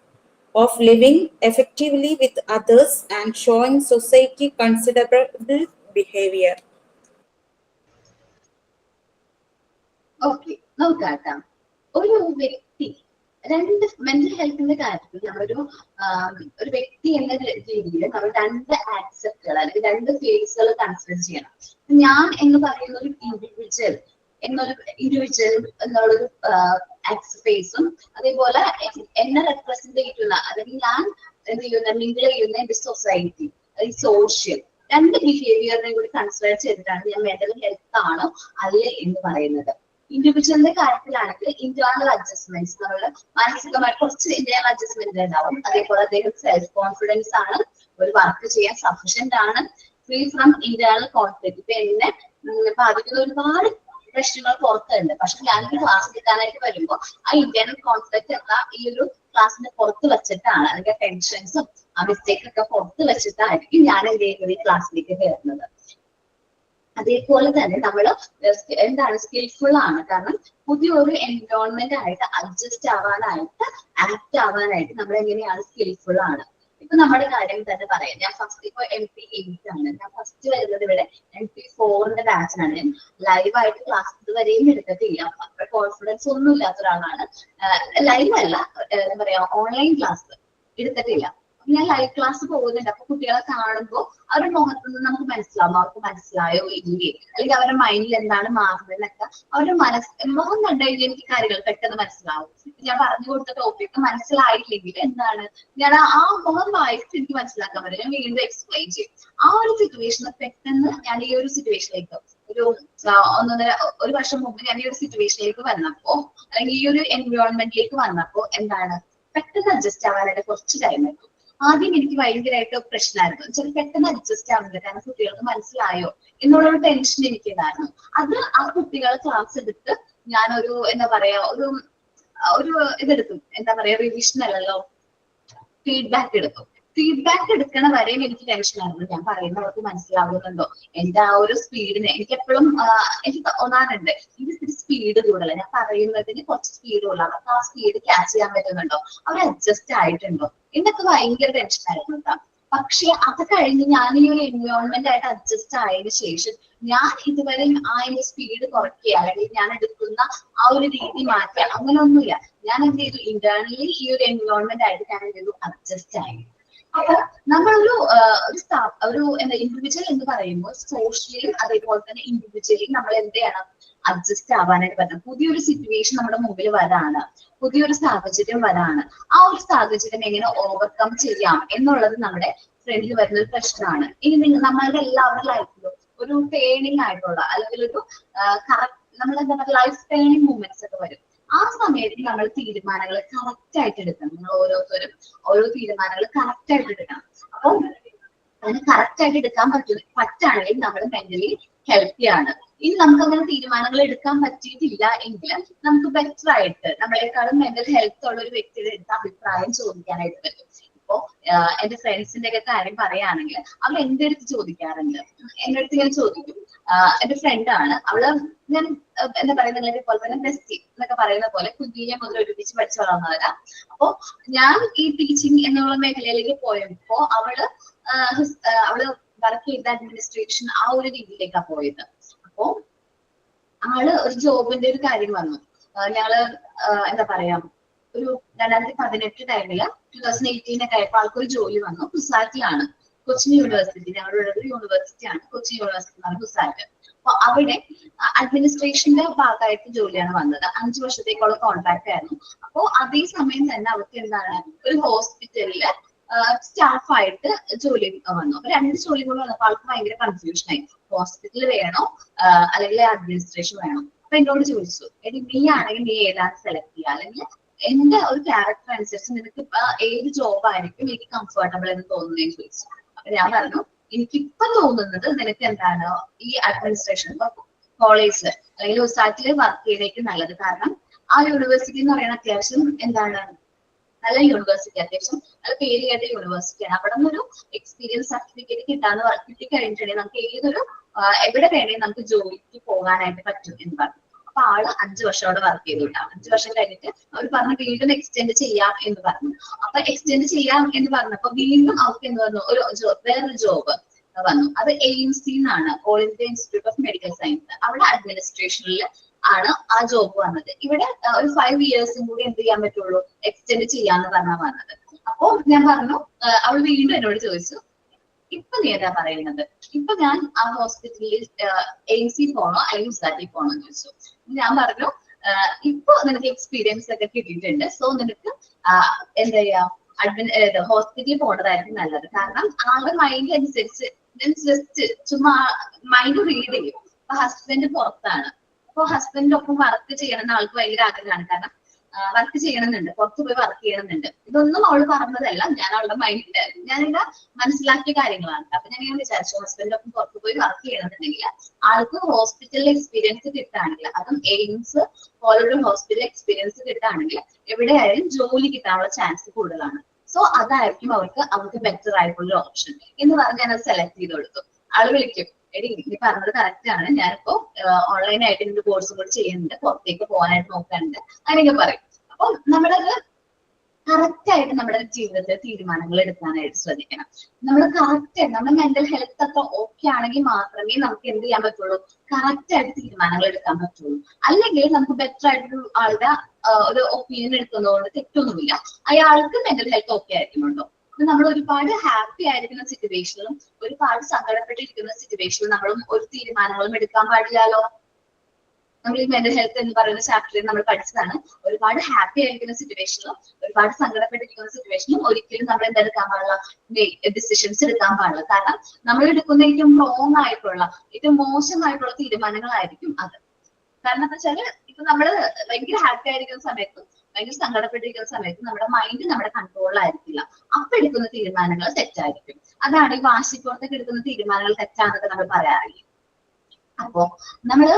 of living effectively with others and showing society considerable behavior. Okay, നോക്കാം. ഒരു വ്യക്തി രണ്ട് mental ഹെൽത്തിന്റെ കാര്യത്തിൽ ഒരു വ്യക്തി എന്ന രീതിയിൽ നമ്മൾ രണ്ട് ആക്സെപ്റ്റുകൾ അല്ലെങ്കിൽ രണ്ട് ഫേസുകൾ കൺസിഡർ ചെയ്യണം. ഞാൻ എന്ന് പറയുന്ന ഒരു ഇൻഡിവിജ്വൽ എന്നുള്ളൊരു ഫേസും അതേപോലെ എന്നെ റെപ്രസെന്റ് ചെയ്യുന്ന അല്ലെങ്കിൽ ഞാൻ എന്ത് ചെയ്യുന്ന മിങ്കിൾ ചെയ്യുന്ന എന്റെ സൊസൈറ്റി സോഷ്യൽ രണ്ട് ബിഹേവിയറിനെ കൂടി കൺസിഡർ ചെയ്തിട്ടാണ് ഞാൻ മെന്റൽ ഹെൽത്ത് ആണോ അല്ലേ എന്ന് പറയുന്നത്. ഇൻഡിവിജ്വലിന്റെ കാര്യത്തിലാണെങ്കിൽ ഇന്റേണൽ അഡ്ജസ്റ്റ്മെന്റ്സ്, നമ്മൾ മാനസികമായി കുറച്ച് ഇന്റേണൽ അഡ്ജസ്റ്റ്മെന്റ് ഉണ്ടാവും. അതേപോലെ അദ്ദേഹം സെൽഫ് കോൺഫിഡൻസ് ആണ്, ഒരു വർക്ക് ചെയ്യാൻ സഫിഷ്യന്റ് ആണ്, ഫ്രീ ഫ്രം ഇന്റേണൽ കോൺഫ്ലിക്ട്. ഇപ്പൊ എന്നെ ബാധിക്കുന്ന ഒരുപാട് പ്രശ്നങ്ങൾ പുറത്തുണ്ട്, പക്ഷെ ഞാനൊരു ക്ലാസ് എടുക്കാനായിട്ട് വരുമ്പോൾ ആ ഇന്റേണൽ കോൺഫ്ലിക്ട് എന്ന ഈ ഒരു ക്ലാസ്സിന്റെ പുറത്ത് വെച്ചിട്ടാണ്, അല്ലെങ്കിൽ ടെൻഷൻസും ആ മിസ്റ്റേക്ക് ഒക്കെ പുറത്ത് വെച്ചിട്ടായിരിക്കും ഞാൻ എന്ത് ചെയ്യുന്നത് ഈ ക്ലാസ്സിലേക്ക് കയറുന്നത്. അതേപോലെ തന്നെ നമ്മൾ എന്താണ് സ്കിൽഫുൾ ആണ്, കാരണം പുതിയൊരു എൻവയോൺമെന്റ് ആയിട്ട് അഡ്ജസ്റ്റ് ആവാനായിട്ട് ആക്ട് ആവാനായിട്ട് നമ്മൾ എങ്ങനെയാണ് സ്കിൽഫുൾ ആണ്. ഇപ്പൊ നമ്മുടെ കാര്യം തന്നെ പറയാം. ഞാൻ ഫസ്റ്റ് ഇപ്പൊ MP8 ആണ്, ഞാൻ ഫസ്റ്റ് വരുന്നത് ഇവിടെ MP4ന്റെ ബാച്ചിനാണ്. ഞാൻ ലൈവായിട്ട് ക്ലാസ് ഇതുവരെയും എടുത്തിട്ടില്ല, അത്ര കോൺഫിഡൻസ് ഒന്നും ഇല്ലാത്ത ഒരാളാണ്. ലൈവ് അല്ല, എന്താ പറയാ ഓൺലൈൻ ക്ലാസ് എടുത്തിട്ടില്ല. ഞാൻ ലൈവ് ക്ലാസ് പോകുന്നുണ്ട്. അപ്പൊ കുട്ടികളെ കാണുമ്പോൾ അവരുടെ മുഖത്ത് നിന്ന് നമുക്ക് മനസ്സിലാവും അവർക്ക് മനസ്സിലായോ ഇല്ലേ, അല്ലെങ്കിൽ അവരുടെ മൈൻഡിൽ എന്താണ് മാറുന്നതെന്നൊക്കെ അവരുടെ മുഖം കണ്ടു കഴിഞ്ഞാൽ എനിക്ക് കാര്യങ്ങൾ പെട്ടെന്ന് മനസ്സിലാവും. ഞാൻ പറഞ്ഞു കൊടുത്ത ടോപ്പിക്ക് മനസ്സിലായില്ലെങ്കിൽ എന്താണ് ഞാൻ ആ മുഖം വായിച്ച് എനിക്ക് മനസ്സിലാക്കാൻ പറ്റും. ഞാൻ വീണ്ടും എക്സ്പ്ലെയിൻ ചെയ്യും. ആ ഒരു സിറ്റുവേഷനിൽ പെട്ടെന്ന് ഞാൻ ഈ ഒരു സിറ്റുവേഷനിലേക്ക് ഒരു വർഷം മുമ്പ് ഞാൻ ഈ ഒരു സിറ്റുവേഷനിലേക്ക് വന്നപ്പോ അല്ലെങ്കിൽ ഈ ഒരു എൻവയോൺമെന്റിലേക്ക് വന്നപ്പോ എന്താണ് പെട്ടെന്ന് അഡ്ജസ്റ്റ് ആവാനായിട്ട് കുറച്ച് ടൈം എടുക്കും. ആദ്യം എനിക്ക് ഭയങ്കരമായിട്ട് പ്രശ്നമായിരുന്നു, ചില പെട്ടെന്ന് അഡ്ജസ്റ്റ് ആവുന്നില്ല, കാരണം കുട്ടികൾക്ക് മനസ്സിലായോ എന്നുള്ളൊരു ടെൻഷൻ എനിക്കുണ്ടായിരുന്നു. അത് ആ കുട്ടികളെ ക്ലാസ് എടുത്ത് ഞാനൊരു എന്താ പറയാ ഒരു ഇതെടുക്കും, എന്താ പറയാ റിവിഷൻ അല്ലല്ലോ, ഫീഡ്ബാക്ക് എടുക്കും. ഫീഡ്ബാക്ക് എടുക്കണ വരെയും എനിക്ക് ടെൻഷനായിരുന്നു. ഞാൻ പറയുന്നവർക്ക് മനസ്സിലാവുന്നുണ്ടോ, എന്റെ ആ ഒരു സ്പീഡിന് എനിക്ക് എപ്പോഴും എനിക്ക് തോന്നാറുണ്ട് ഇത് സ്പീഡ് കൂടുതല, ഞാൻ പറയുന്നതിന് കുറച്ച് സ്പീഡ് ഉള്ള അവർക്ക് ആ സ്പീഡ് ക്യാച്ച് ചെയ്യാൻ പറ്റുന്നുണ്ടോ, അവർ അഡ്ജസ്റ്റ് ആയിട്ടുണ്ടോ എന്നൊക്കെ ഭയങ്കര ടെൻഷനായിരുന്നു കേട്ടോ. പക്ഷെ അത് കഴിഞ്ഞ് ഞാൻ ഈ ഒരു എൻവയോൺമെന്റ് ആയിട്ട് അഡ്ജസ്റ്റ് ആയതിനു ശേഷം ഞാൻ ഇതുവരെ ആ എന്റെ സ്പീഡ് കുറയ്ക്കുക അല്ലെങ്കിൽ ഞാൻ എടുക്കുന്ന ആ ഒരു രീതി മാറ്റുക അങ്ങനെയൊന്നുമില്ല. ഞാൻ എന്ത് ചെയ്തു, ഇന്റേണലി ഈ ഒരു എൻവയോൺമെന്റ് ആയിട്ട് ഞാൻ എന്ത് ചെയ്തു, അഡ്ജസ്റ്റ് ആയി. അപ്പൊ നമ്മളൊരു എന്താ ഇൻഡിവിജ്വൽ എന്ന് പറയുമ്പോൾ സോഷ്യലിയും അതേപോലെ തന്നെ ഇൻഡിവിജ്വലിയും നമ്മൾ എന്ത് ചെയ്യണം, അഡ്ജസ്റ്റ് ആവാനായിട്ട് പറ്റണം. പുതിയൊരു സിറ്റുവേഷൻ നമ്മുടെ മുമ്പിൽ വരാണ്, പുതിയൊരു സാഹചര്യം വരാണ്. ആ ഒരു സാഹചര്യം എങ്ങനെ ഓവർകം ചെയ്യാം എന്നുള്ളത് നമ്മുടെ ഫ്രണ്ടിൽ വരുന്ന ഒരു പ്രശ്നമാണ്. ഇനി നമ്മളുടെ എല്ലാവരുടെ ലൈഫിലും ഒരു ടേണിംഗ് ആയിട്ടുള്ള അല്ലെങ്കിൽ ഒരു നമ്മളെന്താ പറയുക ലൈഫ് ടേണിംഗ് മൂവ്മെന്റ്സ് ഒക്കെ വരും. ആ സമയത്ത് നമ്മൾ തീരുമാനങ്ങൾ കറക്റ്റ് ആയിട്ട് എടുക്കണം. നിങ്ങൾ ഓരോരുത്തരും ഓരോ തീരുമാനങ്ങൾ കറക്റ്റ് ആയിട്ട് എടുക്കണം. അപ്പോൾ അതിന് കറക്റ്റ് ആയിട്ട് എടുക്കാൻ പറ്റുകയാണെങ്കിൽ നമ്മൾ മെന്റലി ഹെൽത്തി ആണ്. ഇനി നമുക്ക് അങ്ങനെ തീരുമാനങ്ങൾ എടുക്കാൻ പറ്റിയിട്ടില്ല എങ്കിൽ നമുക്ക് ബെറ്റർ ആയിട്ട് നമ്മളെക്കാളും മെന്റൽ ഹെൽത്ത് ഉള്ള ഒരു വ്യക്തിയുടെ അടുത്ത് അഭിപ്രായം ചോദിക്കാനായിട്ട് പറ്റും. ഇപ്പോ എന്റെ ഫ്രണ്ട്സിന്റെ ഒക്കെ കാര്യം പറയുകയാണെങ്കിൽ അവൾ എന്റെ അടുത്ത് ചോദിക്കാറുണ്ട്. എന്റെ അടുത്ത് ഞാൻ ചോദിക്കും, എന്റെ ഫ്രണ്ടാണ് അവള്, ഞാൻ എന്താ പറയുക നിങ്ങളുടെ പോലെ തന്നെ ബെസ്റ്റി എന്നൊക്കെ പറയുന്ന പോലെ കുഞ്ഞിനെ മുതൽ ഒരുമിച്ച് പഠിച്ചു വളർന്നവരാ. അപ്പോ ഞാൻ ഈ ടീച്ചിങ് എന്നുള്ള മേഖലയിലേക്ക് പോയപ്പോ അവള് വർക്ക് ചെയ്ത അഡ്മിനിസ്ട്രേഷൻ ആ ഒരു രീതിയിലേക്കാണ് പോയത്. അപ്പോ ആള് ഒരു ജോബിന്റെ ഒരു കാര്യം വന്നു. ഞങ്ങള് എന്താ പറയാ ഒരു 2018 ടൈമില് 2018 ഒക്കെ ആയപ്പോ ആൾക്കൊരു ജോലി വന്നു. കുസാറ്റിലാണ്, കൊച്ചിൻ യൂണിവേഴ്സിറ്റി, ഞങ്ങളുടെ ഒരു യൂണിവേഴ്സിറ്റിയാണ് കൊച്ചിൻ യൂണിവേഴ്സിറ്റി എന്നാണ് കുസാറ്റ്. അപ്പൊ അവിടെ അഡ്മിനിസ്ട്രേഷന്റെ ഭാഗമായിട്ട് ജോലിയാണ് വന്നത്. 5 വർഷത്തേക്കുള്ള കോൺട്രാക്ട് ആയിരുന്നു. അപ്പോ അതേ സമയം തന്നെ അവർക്ക് എന്താണ് ഒരു ഹോസ്പിറ്റലില് സ്റ്റാഫായിട്ട് ജോലി വന്നു. അപ്പൊ 2 ജോലികൾ വന്നപ്പോൾ ആൾക്ക് ഭയങ്കര കൺഫ്യൂഷൻ ആയി. ഹോസ്പിറ്റൽ വേണോ അല്ലെങ്കിൽ അഡ്മിനിസ്ട്രേഷൻ വേണോ? അപ്പൊ എന്നോട് ചോദിച്ചു, നീ ആണെങ്കിൽ നീ ഏതാണ് സെലക്ട് ചെയ്യുക, അല്ലെങ്കിൽ എന്റെ ഒരു ക്യാരക്ടർ അനുസരിച്ച് നിനക്ക് ഇപ്പൊ ഏത് ജോബ് ആയിരിക്കും എനിക്ക് കംഫർട്ടബിൾ എന്ന് തോന്നുന്നതെന്ന് ചോദിച്ചു. അപ്പൊ ഞാൻ പറഞ്ഞു, എനിക്കിപ്പൊ തോന്നുന്നത് നിനക്ക് എന്താണ് ഈ അഡ്മിനിസ്ട്രേഷൻ കോളേജ് അല്ലെങ്കിൽ സൊസൈറ്റിയിൽ വർക്ക് ചെയ്തേക്ക് നല്ലത്. കാരണം ആ യൂണിവേഴ്സിറ്റി എന്ന് പറയുന്ന അത്യാവശ്യം എന്താണ് നല്ല യൂണിവേഴ്സിറ്റി, അത്യാവശ്യം നല്ല പേര് കേട്ട യൂണിവേഴ്സിറ്റിയാണ്. അവിടെ നിന്നൊരു എക്സ്പീരിയൻസ് സർട്ടിഫിക്കറ്റ് കിട്ടിക്കഴിഞ്ഞിട്ടുണ്ടെങ്കിൽ നമുക്ക് എവിടെ വേണമെങ്കിൽ നമുക്ക് ജോലിക്ക് പോകാനായിട്ട് പറ്റും എന്ന് പറഞ്ഞു. അപ്പൊ ആള് 5 വർഷം അവിടെ വർക്ക് ചെയ്തു കിട്ടാം. 5 വർഷം കഴിഞ്ഞിട്ട് അവർ പറഞ്ഞു വീണ്ടും എക്സ്റ്റെൻഡ് ചെയ്യാം എന്ന് പറഞ്ഞു. അപ്പൊ എക്സ്റ്റെൻഡ് ചെയ്യാം എന്ന് പറഞ്ഞപ്പോ വീണ്ടും അവർക്ക് എന്ന് പറഞ്ഞു വേറൊരു ജോബ് വന്നു. അത് AIIMS എന്നാണ്, all India institute of medical science. അവിടെ അഡ്മിനിസ്ട്രേഷനിൽ ആണ് ആ ജോബ് വന്നത്. ഇവിടെ ഒരു 5 ഇയേഴ്സും കൂടി എന്ത് ചെയ്യാൻ പറ്റുള്ളൂ, എക്സ്റ്റെൻഡ് ചെയ്യാന്ന് പറഞ്ഞാൽ വന്നത്. അപ്പൊ ഞാൻ പറഞ്ഞു, അവൾ വീണ്ടും എന്നോട് ചോദിച്ചു, ഇപ്പൊ നീ ഏതാ പറയുന്നത്? ഇപ്പൊ ഞാൻ ആ ഹോസ്പിറ്റലിൽ AIIMS പോണോ അല്ലെങ്കിൽ USAT പോണോ എന്ന് ചോദിച്ചു. ഞാൻ പറഞ്ഞു, ഇപ്പൊ നിനക്ക് എക്സ്പീരിയൻസ് ഒക്കെ കിട്ടിയിട്ടുണ്ട്, സോ നിനക്ക് എന്താ ചെയ്യാ ഹോസ്പിറ്റലിൽ പോകേണ്ടതായിരിക്കും നല്ലത്. കാരണം ആളുടെ മൈൻഡ് അനുസരിച്ച് ജസ്റ്റ് ചുമ്മാ മൈൻഡ് റീഡ് ചെയ്യും. അപ്പൊ ഹസ്ബൻഡ് പുറത്താണ്, അപ്പൊ ഹസ്ബൻഡിന്റെ ഒപ്പം വർക്ക് ചെയ്യണമെന്ന് ആൾക്ക് ഭയങ്കര ആഗ്രഹമാണ്. കാരണം വർക്ക് ചെയ്യണമെന്നുണ്ട്, പുറത്ത് പോയി വർക്ക് ചെയ്യണമെന്നുണ്ട്. ഇതൊന്നും അവള് പറഞ്ഞതല്ല, ഞാൻ അവളുടെ മൈൻഡില് ഞാനിവിടെ മനസ്സിലാക്കിയ കാര്യങ്ങളാണ്. അപ്പൊ ഞാൻ ഇങ്ങനെ വിചാരിച്ചു, ഹസ്ബൻഡിന്റെ ഒപ്പം പുറത്ത് പോയി വർക്ക് ചെയ്യണമെന്നുണ്ടെങ്കിൽ ആൾക്ക് ഹോസ്പിറ്റലിൽ എക്സ്പീരിയൻസ് കിട്ടുകയാണെങ്കിൽ, അതും AIIMS പോലൊരു ഹോസ്പിറ്റൽ എക്സ്പീരിയൻസ് കിട്ടുകയാണെങ്കിൽ എവിടെയായാലും ജോലി കിട്ടാനുള്ള ചാൻസ് കൂടുതലാണ്. സോ അതായിരിക്കും അവർക്ക് ബെറ്റർ ആയിട്ടുള്ള ഓപ്ഷൻ എന്ന് പറഞ്ഞ് ഞാനത് സെലക്ട് ചെയ്ത് കൊടുത്തു. ആള് വിളിക്കും, എടി നീ പറഞ്ഞത് കറക്റ്റ് ആണ്, ഞാനിപ്പോ ഓൺലൈനായിട്ട് ഇതിന്റെ കോഴ്സും കൂടി ചെയ്യുന്നുണ്ട്, പുറത്തേക്ക് പോകാനായിട്ട് നോക്കാനുണ്ട്, അങ്ങനെയൊക്കെ പറയും. അപ്പൊ നമ്മളത് കറക്റ്റ് ആയിട്ട് നമ്മുടെ ജീവിതത്തിൽ തീരുമാനങ്ങൾ എടുക്കാനായിട്ട് ശ്രദ്ധിക്കണം. നമ്മൾ കറക്റ്റ് ആയിട്ട് നമ്മുടെ മെന്റൽ ഹെൽത്ത് ഒക്കെ ഓക്കെ ആണെങ്കിൽ മാത്രമേ നമുക്ക് എന്ത് ചെയ്യാൻ പറ്റുള്ളൂ, കറക്റ്റ് ആയിട്ട് തീരുമാനങ്ങൾ എടുക്കാൻ പറ്റുള്ളൂ. അല്ലെങ്കിൽ നമുക്ക് ബെറ്റർ ആയിട്ടൊരു ആളുടെ ഒരു ഒപ്പീനിയൻ എടുക്കുന്നതുകൊണ്ട് തെറ്റൊന്നുമില്ല. അയാൾക്ക് മെന്റൽ ഹെൽത്ത് ഓക്കെ ആയിരിക്കുന്നുണ്ടോ? നമ്മൾ ഒരുപാട് ഹാപ്പി ആയിരിക്കുന്ന സിറ്റുവേഷനിലും ഒരുപാട് സങ്കടപ്പെട്ടിരിക്കുന്ന സിറ്റുവേഷനിലും നമ്മളും ഒരു തീരുമാനങ്ങളും എടുക്കാൻ പാടില്ലല്ലോ. നമ്മൾ ഈ മെന്റൽ ഹെൽത്ത് എന്ന് പറയുന്ന ചാപ്റ്ററിൽ നമ്മൾ പഠിച്ചതാണ്. ഒരുപാട് ഹാപ്പി ആയിരിക്കുന്ന സിറ്റുവേഷനിലും ഒരുപാട് സങ്കടപ്പെട്ടിരിക്കുന്ന സിറ്റുവേഷനിലും ഒരിക്കലും നമ്മൾ എന്തെടുക്കാൻ പാടില്ല, ഡിസിഷൻസ് എടുക്കാൻ പാടില്ല. കാരണം നമ്മൾ എടുക്കുന്ന ഏറ്റവും റോങ് ആയിട്ടുള്ള ഏറ്റവും മോശമായിട്ടുള്ള തീരുമാനങ്ങളായിരിക്കും അത്. കാരണം എന്താ വെച്ചാല് ഇപ്പൊ നമ്മള് ഭയങ്കര ഹാപ്പി ആയിരിക്കുന്ന സമയത്തും ഭയങ്കര സങ്കടപ്പെട്ടിരിക്കുന്ന സമയത്ത് നമ്മുടെ മൈൻഡ് നമ്മുടെ കൺട്രോളിലായിരിക്കില്ല. അപ്പൊ എടുക്കുന്ന തീരുമാനങ്ങൾ തെറ്റായിരിക്കും. അതാണ് ഈ വാശിപ്പുറത്തേക്ക് എടുക്കുന്ന തീരുമാനങ്ങൾ തെറ്റാന്നൊക്കെ നമ്മൾ പറയാറില്ല. അപ്പോ നമ്മള്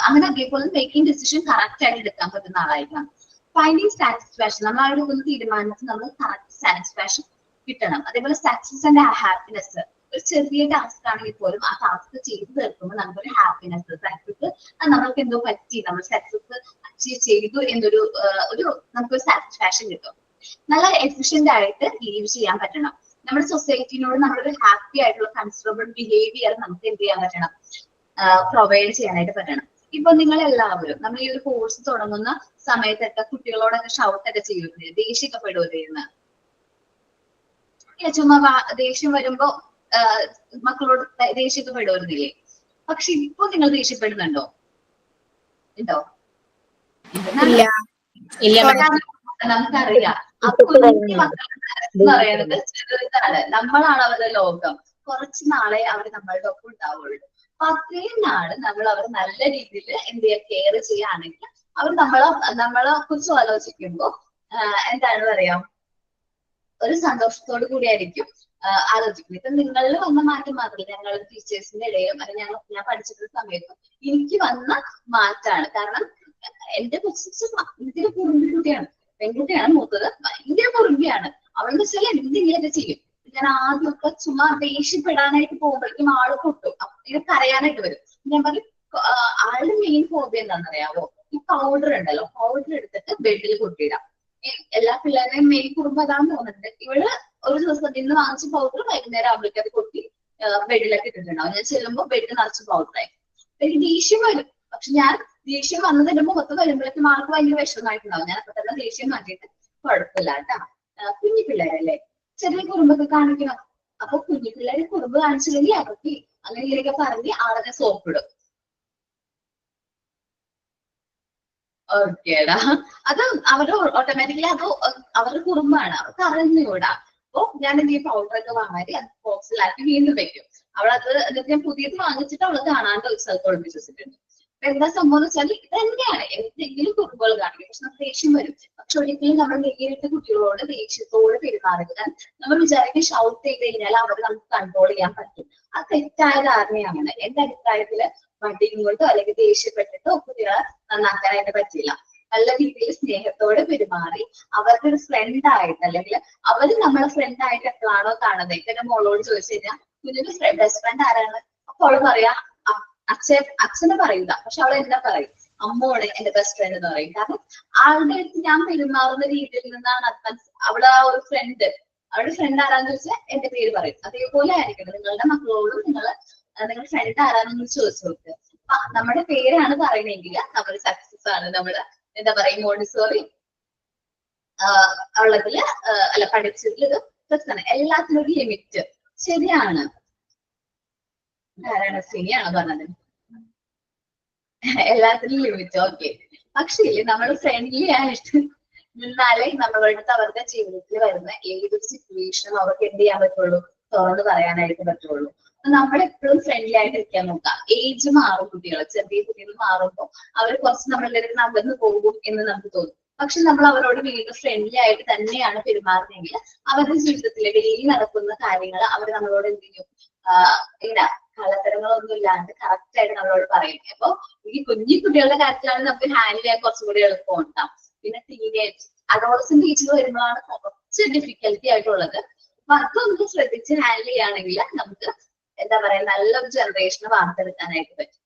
അങ്ങനെ അതേപോലെ മേക്കിംഗ് ഡിസിഷൻ കറക്റ്റ് ആയിട്ട് എടുക്കാൻ പറ്റുന്ന ആളായിരിക്കണം. ഫൈൻഡിങ് സാറ്റിസ്ഫാക്ഷൻ, നമ്മൾ ആ എടുക്കുന്ന തീരുമാനത്തിൽ നമ്മൾ കറക്റ്റ് സാറ്റിസ്ഫാക്ഷൻ കിട്ടണം. അതേപോലെ സക്സസ് ആൻഡ് ഹാപ്പിനെസ്, ഒരു ചെറിയ ടാസ്ക് ആണെങ്കിൽ പോലും ആ ടാസ്ക് ചെയ്ത് തീർക്കുമ്പോൾ നമുക്കൊരു ഹാപ്പിനെസ്, സക്സസ് നമ്മൾക്ക് എന്തോ പറ്റി, നമ്മൾ സക്സസ് അച്ചീവ് ചെയ്തു എന്നൊരു നമുക്കൊരു സാറ്റിസ്ഫാക്ഷൻ കിട്ടും. നല്ല എഫിഷ്യന്റ് ആയിട്ട് ലീവ് ചെയ്യാൻ പറ്റണം. നമ്മുടെ സൊസൈറ്റിനോട് നമ്മളൊരു ഹാപ്പി ആയിട്ടുള്ള കൺസിഡറബിൾ ബിഹേവിയർ നമുക്ക് എന്ത് ചെയ്യാൻ പറ്റണം, പ്രൊവൈഡ് ചെയ്യാനായിട്ട് പറ്റണം. ഇപ്പൊ നിങ്ങൾ എല്ലാവരും നമ്മൾ ഈ ഒരു കോഴ്സ് തുടങ്ങുന്ന സമയത്തൊക്കെ കുട്ടികളോടൊക്കെ ഷൗട്ടൊക്കെ ചെയ്യുന്നത്, ദേഷ്യമൊക്കെ പെടുകയെന്ന് ചുമ്മാ ദേഷ്യം വരുമ്പോ മക്കളോട് ദേഷ്യമൊക്കെ പെടുവരുന്നില്ലേ? പക്ഷെ ഇപ്പൊ നിങ്ങൾ ദേഷ്യപ്പെടുന്നുണ്ടോ? ഉണ്ടോ? ഇല്ല. നമുക്കറിയാം ആ കുഞ്ഞു മക്കൾ എന്ന് പറയുന്നത് ചെറുതാണ്, നമ്മളാണ് അവരുടെ ലോകം. കുറച്ച് നാളെ അവർ നമ്മളുടെ ഒപ്പം ഉണ്ടാവുള്ളൂ. അപ്പൊ അത്രയും നാള് നമ്മൾ അവർ നല്ല രീതിയിൽ എന്ത് ചെയ്യാൻ കെയർ ചെയ്യുകയാണെങ്കിൽ അവർ നമ്മളെ കുറിച്ച് ആലോചിക്കുമ്പോ എന്താണ് പറയാ, ഒരു സന്തോഷത്തോടു കൂടിയായിരിക്കും ആലോചിക്കുന്നത്. ഇപ്പൊ നിങ്ങളിൽ വന്ന മാറ്റം മാത്രമല്ല, ഞങ്ങൾ ടീച്ചേഴ്സിന്റെ ഇടയിലും അല്ലെങ്കിൽ ഞാൻ പഠിച്ചിട്ടുള്ള സമയത്തും എനിക്ക് വന്ന മാറ്റാണ്. കാരണം എന്റെ കൊച്ചു ഇതിന് കുറുമ്പിക്കുട്ടിയാണ്, പെൺകുട്ടിയാണ് മൂത്തത്, ഭയങ്കര കുറുമ്പിയാണ്. അവളെന്ന് വെച്ചാൽ എന്തെങ്കിലുമൊക്കെ ചെയ്യും. ഞാൻ ആദ്യമൊക്കെ ചുമ്മാ ദേഷ്യപ്പെടാനായിട്ട് പോകുമ്പോഴേക്കും ആള് പൊട്ടും, ഇങ്ങനെ കരയാനായിട്ട് വരും. ഞാൻ പറയും ആളുടെ മെയിൻ ഹോബി എന്താണെന്നറിയാവോ, ഈ പൗഡർ ഉണ്ടല്ലോ, പൗഡർ എടുത്തിട്ട് ബെഡിൽ കൊട്ടിയിടാം. എല്ലാ പിള്ളേരുടെയും മെയിൻ കുറുമ്പ് അതാന്ന് തോന്നുന്നുണ്ട്. ഇവള് ഒരു ദിവസം ഇന്ന് വാങ്ങിച്ച പൗഡർ വൈകുന്നേരം ആവുമ്പോഴേക്കും അത് കൊട്ടി ബെഡിലൊക്കെ ഇട്ടിട്ടുണ്ടാവും. ഞാൻ ചെല്ലുമ്പോൾ ബെഡ് നിറച്ച് പൗഡറായി. എനിക്ക് ദേഷ്യം വരും. പക്ഷെ ഞാൻ ദേഷ്യം വന്നതിന്റെ മുഖത്ത് വരുമ്പോഴേക്കും ആൾക്ക് ഭയങ്കര വിഷമമായിട്ടുണ്ടാവും. ഞാൻ അപ്പൊ തന്നെ ദേഷ്യം മാറ്റിയിട്ട് കുഴപ്പമില്ല കേട്ടാ, കുഞ്ഞു പിള്ളേരല്ലേ, ചെറിയ കുറുമ്പൊക്കെ കാണിക്കണം. അപ്പൊ കുഞ്ഞു പിള്ളേര് കുറുമ്പ് കാണിച്ചില്ലെങ്കിൽ അവർക്ക് അങ്ങനെ ഇങ്ങനെയൊക്കെ പറഞ്ഞ് ആളെ സോപ്പിടും. ഓക്കേടാ, അത് അവര് ഓട്ടോമാറ്റിക്കലി അത് അവരുടെ കുറുമ്പാണ്, അവർക്ക് അറിഞ്ഞുകൂടാ. അപ്പൊ ഞാൻ എന്ത് ചെയ്യും, പൗഡറൊക്കെ വാങ്ങി അത് ബോക്സിലാക്കി വീണ്ടും വെക്കും. അവളത് എന്നിട്ട് ഞാൻ പുതിയത് വാങ്ങിച്ചിട്ട് അവള് കാണാണ്ട് ഒരു സ്ഥലത്ത് ഒളിപ്പിച്ച് വെച്ചിട്ടുണ്ട്. അപ്പൊ എന്താ സംഭവം എന്ന് വെച്ചാൽ ഇത് തന്നെയാണ്, എന്തെങ്കിലും കുറുമ്പുകൾ കാണിക്കും. പക്ഷെ നമുക്ക് ദേഷ്യം വരും. പക്ഷെ ഒരിക്കലും നമ്മൾ നേരിട്ട് കുട്ടികളോട് ദേഷ്യത്തോട് പെരുമാറുക. നമ്മൾ വിചാരിക്കും ഷൗട്ട് ചെയ്ത് കഴിഞ്ഞാൽ അവരെ നമുക്ക് കൺട്രോൾ ചെയ്യാൻ പറ്റും. അത് തെറ്റായ ധാരണയാണ്. എന്റെ അഭിപ്രായത്തില് വണ്ടിയും കൊണ്ടോ അല്ലെങ്കിൽ ദേഷ്യപ്പെട്ടിട്ടോ കുട്ടികളെ നന്നാക്കാനായിട്ട് പറ്റില്ല. നല്ല രീതിയിൽ സ്നേഹത്തോടെ പെരുമാറി അവരുടെ ഒരു ഫ്രണ്ട് ആയിട്ട്, അല്ലെങ്കിൽ അവർ നമ്മളെ ഫ്രണ്ട് ആയിട്ട് എപ്പോഴാണോ കാണുന്നത്. ഇപ്പൊ എന്റെ മോളോട് ചോദിച്ചു കഴിഞ്ഞാൽ കുഞ്ഞിന്റെ ബെസ്റ്റ് ഫ്രണ്ട് ആരാണ്, അപ്പോൾ അവള് പറയാ അച്ഛനെ പറയുക. പക്ഷെ അവൾ എന്താ പറയും, അമ്മോടെ എന്റെ ബെസ്റ്റ് ഫ്രണ്ട് എന്ന് പറയും. കാരണം ആളുടെ അടുത്ത് ഞാൻ പെരുമാറുന്ന രീതിയിൽ നിന്നാണ് അവളെ ആ ഒരു ഫ്രണ്ട്, അവളുടെ ഫ്രണ്ട് ആരാന്ന് ചോദിച്ചാൽ എന്റെ പേര് പറയും. അതേപോലെ ആയിരിക്കണം നിങ്ങളുടെ മക്കളോടും നിങ്ങളുടെ ഫ്രണ്ട് ആരാണെന്ന് ചോദിച്ചു നോക്കുക. നമ്മുടെ പേരാണ് പറയണെങ്കിൽ നമ്മൾ സക്സസ് ആണ്. നമ്മള് എന്താ പറയാ, മോണ്ടിസോറി ഉള്ളതില് അല്ല പഠിച്ചതിൽ ഇത് പ്രശ്നമാണ്. എല്ലാത്തിനും ഒരു ലിമിറ്റ് ശരിയാണ്. ആരാണ് സിനിയാണോ പറഞ്ഞത്? എല്ലാത്തിനും ലിമിറ്റ് ഓക്കെ. പക്ഷേ നമ്മൾ ഫ്രണ്ട്ലി ആയിട്ട് നിന്നാലേ നമ്മളുടെ അടുത്ത് അവരുടെ ജീവിതത്തിൽ വരുന്ന ഏതൊരു സിറ്റുവേഷനും അവർക്ക് എന്ത് ചെയ്യാൻ പറ്റുള്ളൂ, തുറന്ന് പറയാനായിട്ട് പറ്റുള്ളൂ. നമ്മളെപ്പോഴും ഫ്രണ്ട്ലി ആയിട്ട് ഇരിക്കാൻ നോക്കാം. ഏജ് മാറും, കുട്ടികൾ ചെറിയ കുട്ടികൾ മാറുമ്പോൾ അവർ കുറച്ച് നമ്മളുടെ അടുത്ത് അകന്ന് പോകും എന്ന് നമുക്ക് തോന്നും. പക്ഷെ നമ്മൾ അവരോട് വീണ്ടും ഫ്രണ്ട്ലി ആയിട്ട് തന്നെയാണ് പെരുമാറുന്നതെങ്കിൽ അവരുടെ ജീവിതത്തിലെ ഡെയിലി നടക്കുന്ന കാര്യങ്ങൾ അവർ നമ്മളോട് എന്ത് ചെയ്യും, ഇങ്ങനെ കള്ളത്തരങ്ങളൊന്നും ഇല്ലാണ്ട് കറക്റ്റ് ആയിട്ട് നമ്മളോട് പറയും. അപ്പൊ ഈ കുഞ്ഞു കുട്ടികളുടെ കാര്യത്തിലാണ് നമുക്ക് ഹാൻഡിൽ ചെയ്യാൻ കുറച്ചും കൂടി എളുപ്പം ഉണ്ടാവും. പിന്നെ ടീനേജ് അഡോളസന്റ് ഏജിൽ വരുമ്പോഴാണ് കുറച്ച് ഡിഫിക്കൽറ്റി ആയിട്ടുള്ളത്. അപ്പൊ അതൊന്ന് ശ്രദ്ധിച്ച് ഹാൻഡിൽ ചെയ്യുകയാണെങ്കിൽ നമുക്ക് എന്താ പറയാ, നല്ലൊരു ജനറേഷനെ വാർത്തെടുക്കാനായിട്ട് പറ്റും.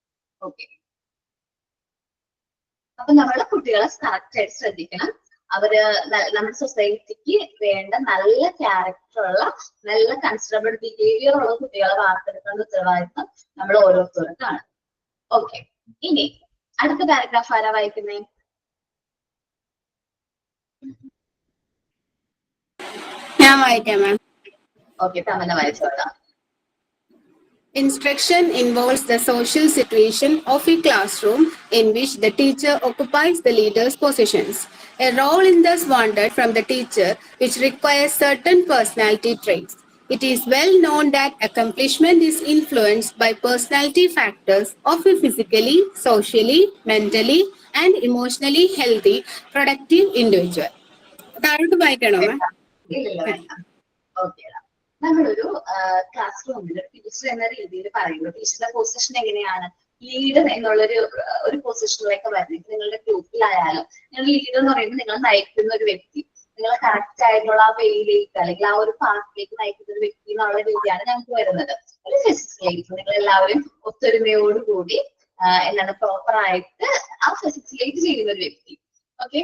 ഓക്കെ, അപ്പൊ നമ്മളെ കുട്ടികളെ കറക്റ്റ് ആയിട്ട് ശ്രദ്ധിക്കണം. അവര് നമ്മുടെ സൊസൈറ്റിക്ക് വേണ്ട നല്ല ക്യാരക്ടറുള്ള, നല്ല കൺസിഡറബിൾ ബിഹേവിയർ ഉള്ള കുട്ടികളെ വാർത്തെടുക്കേണ്ട ഉത്തരവാദിത്വം നമ്മൾ ഓരോരുത്തർക്കാണ്. ഓക്കെ, ഇനി അടുത്ത പാരഗ്രാഫ് ആരാ വായിക്കുന്നേ? ഞാൻ വായിക്കാം മാം. ഓക്കെ, തമന്ന വായിച്ചോളാം. Instruction involves the social situation of a classroom in which the teacher occupies the leader's positions. A role is thus wanted from the teacher which requires certain personality traits. It is well known that accomplishment is influenced by personality factors of a physically, socially, mentally, and emotionally healthy, productive individual. താഴോട്ട് വായിക്കണോ മാം? Okay, നമ്മളൊരു class റൂമിൽ teacher എന്ന രീതിയിൽ പറയുമ്പോൾ ടീച്ചറുടെ position എങ്ങനെയാണ്, leader എന്നുള്ളൊരു പൊസിഷനിലേക്ക് വരുന്നത്. നിങ്ങളുടെ ഗ്രൂപ്പിലായാലും നിങ്ങൾ ലീഡർ എന്ന് പറയുമ്പോൾ നിങ്ങൾ നയിക്കുന്ന ഒരു വ്യക്തി, നിങ്ങൾ കറക്റ്റ് ആയിട്ടുള്ള ആ വേയിലേക്ക് അല്ലെങ്കിൽ ആ ഒരു പാർട്ടിലേക്ക് നയിക്കുന്ന ഒരു വ്യക്തി എന്നുള്ള രീതിയാണ് ഞങ്ങൾക്ക് വരുന്നത്. ഒരു ഫെസിലിറ്റേറ്റ്, നിങ്ങൾ എല്ലാവരും ഒത്തൊരുമയോടുകൂടി എന്താണ് പ്രോപ്പർ ആയിട്ട് ആ ഫെസിലിറ്റേറ്റ് ചെയ്യുന്ന ഒരു വ്യക്തി. ഓക്കെ,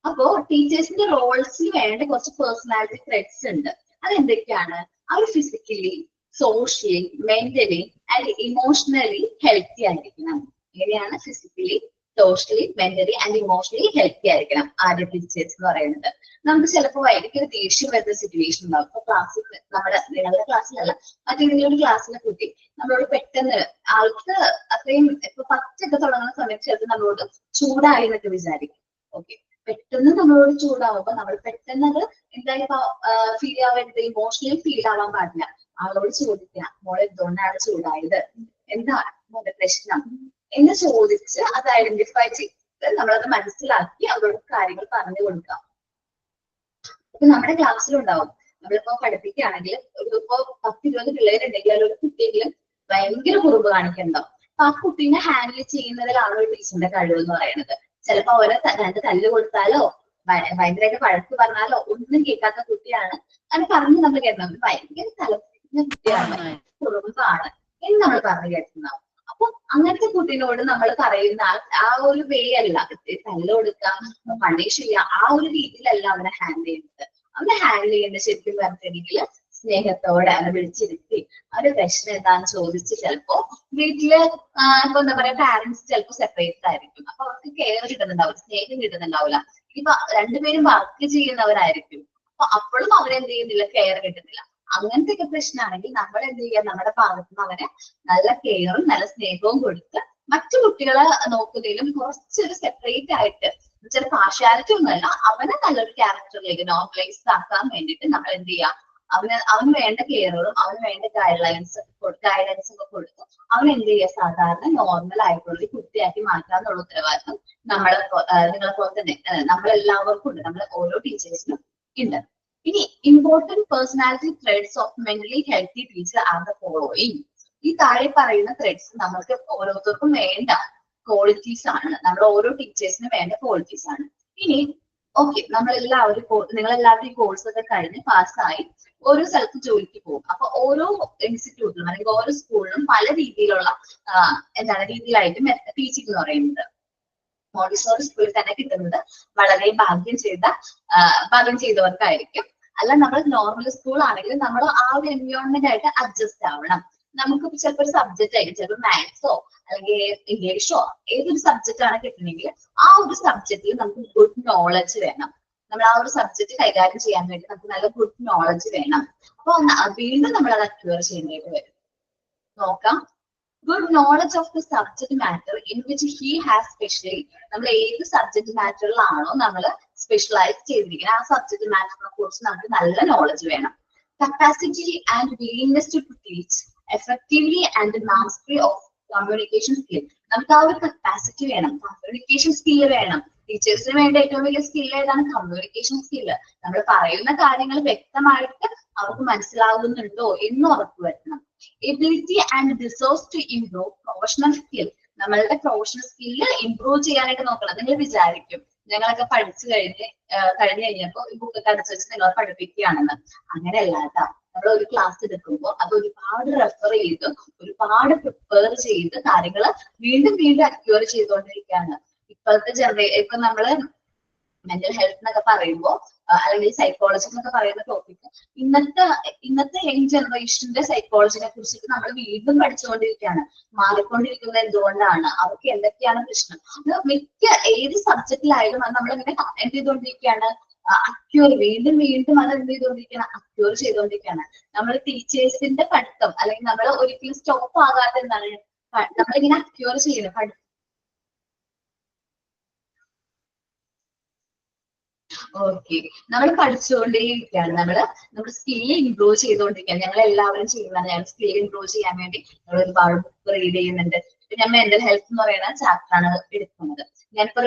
അപ്പോ ടീച്ചേഴ്സിന്റെ റോൾസിന് വേണ്ട കുറച്ച് പേഴ്സണാലിറ്റി ട്രെറ്റ്സ് ഉണ്ട്. അതെന്തൊക്കെയാണ്? അവർ physically, socially, mentally and emotionally healthy ആയിരിക്കണം. എങ്ങനെയാണ്? Physically, socially, mentally and emotionally healthy ആയിരിക്കണം ആദ്യ ടീച്ചേഴ്സ് എന്ന് പറയുന്നത്. നമുക്ക് ചിലപ്പോൾ ഭയങ്കര ദേഷ്യം വരുന്ന സിറ്റുവേഷൻ ഉണ്ടാവും. ഇപ്പൊ ക്ലാസ്സിൽ നിങ്ങളുടെ ക്ലാസ്സിലല്ല, മറ്റേതെങ്കിലും ഒരു ക്ലാസ്സിലെ കുട്ടി നമ്മളോട് പെട്ടെന്ന് ആൾക്ക് അത്രയും ഇപ്പൊ പച്ചൊക്കെ തുടങ്ങുന്ന സമയത്ത് ചിലപ്പോൾ നമ്മളോട് ചൂടായി എന്നൊക്കെ വിചാരിക്കും. ഓക്കെ, പെട്ടെന്ന് നമ്മളോട് ചൂടാവുമ്പോ നമ്മൾ പെട്ടെന്ന് അത് എന്തായാലും ഫീൽ ആവരുത്, ഇമോഷണലി ഫീൽ ആവാൻ പാടില്ല. ആളോട് ചോദിക്കാം, മോളെ എന്തുകൊണ്ടാണ് ചൂടായത്, എന്താണ് മോളുടെ പ്രശ്നം എന്ന് ചോദിച്ച് അത് ഐഡന്റിഫൈ ചെയ്ത് നമ്മളത് മനസ്സിലാക്കി അവരോട് കാര്യങ്ങൾ പറഞ്ഞു കൊടുക്കാം. ഇപ്പൊ നമ്മുടെ ക്ലാസ്സിലുണ്ടാവും, നമ്മളിപ്പോ പഠിപ്പിക്കുകയാണെങ്കിൽ ഇപ്പോ 10-20 പിള്ളേരുണ്ടെങ്കിൽ അതിലൊരു കുട്ടിയെങ്കിലും ഭയങ്കര കുറുമ്പ് കാണിക്കുന്നുണ്ടാവും. അപ്പൊ ആ കുട്ടീനെ ഹാൻഡിൽ ചെയ്യുന്നതിലാണ് ഒരു ടീച്ചറിന്റെ കഴിവ് എന്ന് പറയുന്നത്. ചിലപ്പോ അവരെ 2 തല്ല് കൊടുത്താലോ ഭയങ്കരമായിട്ട് വഴക്ക് പറഞ്ഞാലോ ഒന്നും കേൾക്കാത്ത കുട്ടിയാണ്. അത് പറഞ്ഞ് നമ്മൾ കേൾക്കണം, ഭയങ്കര തലപ്പിക്കുന്ന കുട്ടിയാണ്, കുറുമ്പാണ് എന്ന് നമ്മൾ പറഞ്ഞു കേൾക്കുന്നുണ്ടാവും. അപ്പൊ അങ്ങനത്തെ കുട്ടീനോട് നമ്മൾ പറയുന്ന ആ ഒരു വേ അല്ല, തല്ല് കൊടുക്കാം, പണിഷ് ചെയ്യാം, ആ ഒരു രീതിയിലല്ല അവനെ ഹാൻഡിൽ ചെയ്യുന്നത്. അവനെ ഹാൻഡിൽ ചെയ്യുന്നത് ശരിക്കും പറഞ്ഞിട്ടുണ്ടെങ്കിൽ സ്നേഹത്തോടെ അവനെ വിളിച്ചിരുത്തി അവരുടെ പ്രശ്നം എന്താണെന്ന് ചോദിച്ച്, ചിലപ്പോ വീട്ടില് ഇപ്പൊ എന്താ പറയാ പാരന്റ്സ് ചിലപ്പോ സെപ്പറേറ്റ് ആയിരിക്കും. അപ്പൊ അവർക്ക് കെയർ കിട്ടുന്നുണ്ടാവില്ല, സ്നേഹം കിട്ടുന്നുണ്ടാവില്ല. ഇപ്പൊ രണ്ടുപേരും വർക്ക് ചെയ്യുന്നവരായിരിക്കും. അപ്പൊ അപ്പോഴും അവരെന്ത് ചെയ്യുന്നില്ല, കെയർ കിട്ടുന്നില്ല. അങ്ങനത്തെ ഒക്കെ പ്രശ്നമാണെങ്കിൽ നമ്മൾ എന്ത് ചെയ്യുക, നമ്മുടെ ഭാഗത്ത് നിന്ന് അവനെ നല്ല കെയറും നല്ല സ്നേഹവും കൊടുത്ത് മറ്റു കുട്ടികളെ നോക്കുന്നതിലും കുറച്ചൊരു സെപ്പറേറ്റ് ആയിട്ട്, ചില പാർഷ്യാലിറ്റി ഒന്നുമല്ല, അവനെ നല്ലൊരു ക്യാരക്ടറിലേക്ക് നോർമലൈസ് ആക്കാൻ വേണ്ടിയിട്ട് നമ്മൾ എന്ത് ചെയ്യുക, അവന് വേണ്ട കെയറുകളും അവന് വേണ്ട ഗൈഡൻസും ഒക്കെ കൊടുത്ത് അവൻ എന്ത് ചെയ്യുക, സാധാരണ നോർമൽ ആയിട്ടുള്ള ഒരു കുട്ടിയാക്കി മാറ്റാന്നുള്ള ഉത്തരവാദിത്വം നിങ്ങളെ പോലെ തന്നെ നമ്മളെല്ലാവർക്കും ഉണ്ട്, നമ്മൾ ഓരോ ടീച്ചേഴ്സിനും ഉണ്ട്. ഇനി important personality threads of mentally healthy teacher are the following. ഈ താഴെ പറയുന്ന ത്രെഡ്സ് നമ്മൾക്ക് ഓരോരുത്തർക്കും വേണ്ട ക്വാളിറ്റീസ് ആണ്, നമ്മൾ ഓരോ ടീച്ചേഴ്സിനും വേണ്ട ക്വാളിറ്റീസ് ആണ്. ഇനി ഓക്കെ, നിങ്ങളെല്ലാവരും ഈ കോഴ്സ് ഒക്കെ കഴിഞ്ഞ് പാസ്സായി ഓരോ സ്ഥലത്ത് ജോലിക്ക് പോകും. അപ്പൊ ഓരോ ഇൻസ്റ്റിറ്റ്യൂട്ടിലും അല്ലെങ്കിൽ ഓരോ സ്കൂളിലും പല രീതിയിലുള്ള രീതിയിലായിട്ട് ടീച്ചിങ് എന്ന് പറയുന്നത്. മോണ്ടിസോറി സ്കൂളിൽ തന്നെ കിട്ടുന്നത് വളരെ ഭാഗ്യം ചെയ്തവർക്കായിരിക്കും. അല്ല, നമ്മൾ നോർമൽ സ്കൂൾ ആണെങ്കിൽ നമ്മൾ ആ ഒരു എൻവയോൺമെന്റ് ആയിട്ട് അഡ്ജസ്റ്റ് ആവണം. നമുക്ക് ചിലപ്പോൾ ഒരു സബ്ജക്റ്റ് ആയിരിക്കും, ചിലപ്പോൾ മാത്സോ അല്ലെങ്കിൽ ഇംഗ്ലീഷോ ഏതൊരു സബ്ജക്റ്റ് ആണ് കിട്ടണമെങ്കിൽ ആ ഒരു സബ്ജക്റ്റിൽ നമുക്ക് ഗുഡ് നോളജ് വേണം. നമ്മൾ ആ ഒരു സബ്ജക്ട് കൈകാര്യം ചെയ്യാൻ വേണ്ടി നമുക്ക് നല്ല ഗുഡ് നോളജ് വേണം. അപ്പൊ വീണ്ടും നമ്മൾ അത് അക്വയർ ചെയ്യേണ്ടതായിട്ട് വരും. നോക്കാം, good knowledge of the subject matter in which he has specially. നമ്മൾ ഏത് സബ്ജക്ട് മാറ്ററിലാണോ നമ്മൾ സ്പെഷ്യലൈസ് ചെയ്തിരിക്കുന്നത് ആ സബ്ജക്ട് മാറ്ററിനെ കുറിച്ച് നമുക്ക് നല്ല നോളജ് വേണം. Capacity and willingness to teach effectively and mastery of communication skill. നമുക്ക് ആ ഒരു കപ്പാസിറ്റി വേണം, കമ്മ്യൂണിക്കേഷൻ സ്കില്ല് വേണം. ടീച്ചേഴ്സിന് വേണ്ട ഏറ്റവും വലിയ സ്കില്ല് ഏതാണ്? Communication skill. നമ്മൾ പറയുന്ന കാര്യങ്ങൾ വ്യക്തമായിട്ട് അവർക്ക് മനസ്സിലാകുന്നുണ്ടോ എന്ന് ഉറപ്പുവരുത്തണം. Ability and resource to improve professional skill. നമ്മളുടെ പ്രൊഫഷണൽ സ്കില്ല് ഇംപ്രൂവ് ചെയ്യാനായിട്ട് നോക്കണം. നിങ്ങൾ വിചാരിക്കും ഞങ്ങളൊക്കെ പഠിച്ചു കഴിഞ്ഞപ്പോ ഈ ബുക്കൊക്കെ അടച്ചു വെച്ച് നിങ്ങൾ പഠിപ്പിക്കുകയാണെന്ന്. അങ്ങനെയല്ല കേട്ടോ. നമ്മൾ ഒരു ക്ലാസ് എടുക്കുമ്പോൾ അത് ഒരുപാട് റെഫർ ചെയ്ത് ഒരുപാട് പ്രിപ്പയർ ചെയ്ത് കാര്യങ്ങൾ വീണ്ടും വീണ്ടും അക്യൂർ ചെയ്തുകൊണ്ടിരിക്കുകയാണ്. ഇപ്പൊ നമ്മള് മെന്റൽ ഹെൽത്ത് എന്നൊക്കെ പറയുമ്പോൾ അല്ലെങ്കിൽ സൈക്കോളജി എന്നൊക്കെ പറയുന്ന ടോപ്പിക് ഇന്നത്തെ യങ് ജനറേഷന്റെ സൈക്കോളജിനെ കുറിച്ചിട്ട് നമ്മൾ വീണ്ടും പഠിച്ചുകൊണ്ടിരിക്കുകയാണ്. മാറിക്കൊണ്ടിരിക്കുന്നത് എന്തുകൊണ്ടാണ്, അവർക്ക് എന്തൊക്കെയാണ് പ്രശ്നം, മിക്ക ഏത് സബ്ജക്റ്റിലായാലും അത് നമ്മളിങ്ങനെ എന്ത് ചെയ്തുകൊണ്ടിരിക്കുകയാണ്, അക്യൂർ വീണ്ടും വീണ്ടും അത് എന്ത് ചെയ്തുകൊണ്ടിരിക്കുകയാണ്, അക്യൂർ ചെയ്തുകൊണ്ടിരിക്കുകയാണ്. നമ്മൾ ടീച്ചേഴ്സിന്റെ പഠിത്തം അല്ലെങ്കിൽ നമ്മൾ ഒരിക്കലും സ്റ്റോപ്പ് ആകാതെ എന്താണ് നമ്മളിങ്ങനെ അക്യൂർ ചെയ്യുന്നത്. ഓക്കെ, നമ്മൾ പഠിച്ചുകൊണ്ടേയിരിക്കുകയാണ്. നമ്മുടെ സ്കിൽ ഇംപ്രൂവ് ചെയ്തുകൊണ്ടിരിക്കുകയാണ്. ഞങ്ങൾ എല്ലാവരും ചെയ്യുന്നതാണ്. ഞങ്ങൾ സ്കിൽ ഇംപ്രൂവ് ചെയ്യാൻ വേണ്ടി നമ്മൾ ഒരുപാട് ബുക്ക് റീഡ് ചെയ്യുന്നുണ്ട്. ഞാൻ മെന്റൽ ഹെൽത്ത് എന്ന് പറയുന്ന ചാപ്റ്ററാണ് എടുക്കുന്നത്. ഞാനിപ്പോ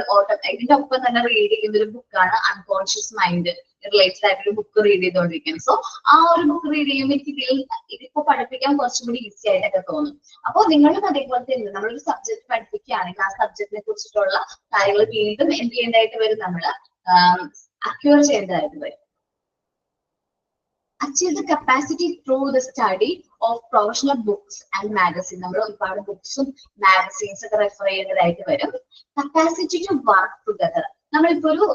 ഇതിന്റെ ഒപ്പം തന്നെ റീഡ് ചെയ്യുന്ന ഒരു ബുക്കാണ് അൺകോൺഷ്യസ് മൈൻഡ് റിലേറ്റഡ് ആയിട്ടൊരു ബുക്ക് റീഡ് ചെയ്തുകൊണ്ടിരിക്കുകയാണ്. സോ ആ ഒരു ബുക്ക് റീഡ് ചെയ്യുമ്പോൾ എനിക്ക് ഇതിപ്പോ പഠിപ്പിക്കാൻ കുറച്ചും കൂടി ഈസി ആയിട്ടൊക്കെ തോന്നും. അപ്പോൾ നിങ്ങളും അതേപോലെ തന്നെ നമ്മളൊരു സബ്ജക്ട് പഠിപ്പിക്കുകയാണെങ്കിൽ ആ സബ്ജക്റ്റിനെ കുറിച്ചിട്ടുള്ള കാര്യങ്ങൾ വീണ്ടും എന്ത് ചെയ്യേണ്ടതായിട്ട് വരും, നമ്മൾ അക്യൂർ ചെയ്യേണ്ടതായിട്ട് വരും. Achieve the capacity through the study of professional books and magazine. നമ്മൾ ഒരുപാട് ബുക്സും മാഗസീൻസ് ഒക്കെ റെഫർ ചെയ്യേണ്ടതായിട്ട് വരും. Capacity to work together. നമ്മളിപ്പോ ഒരു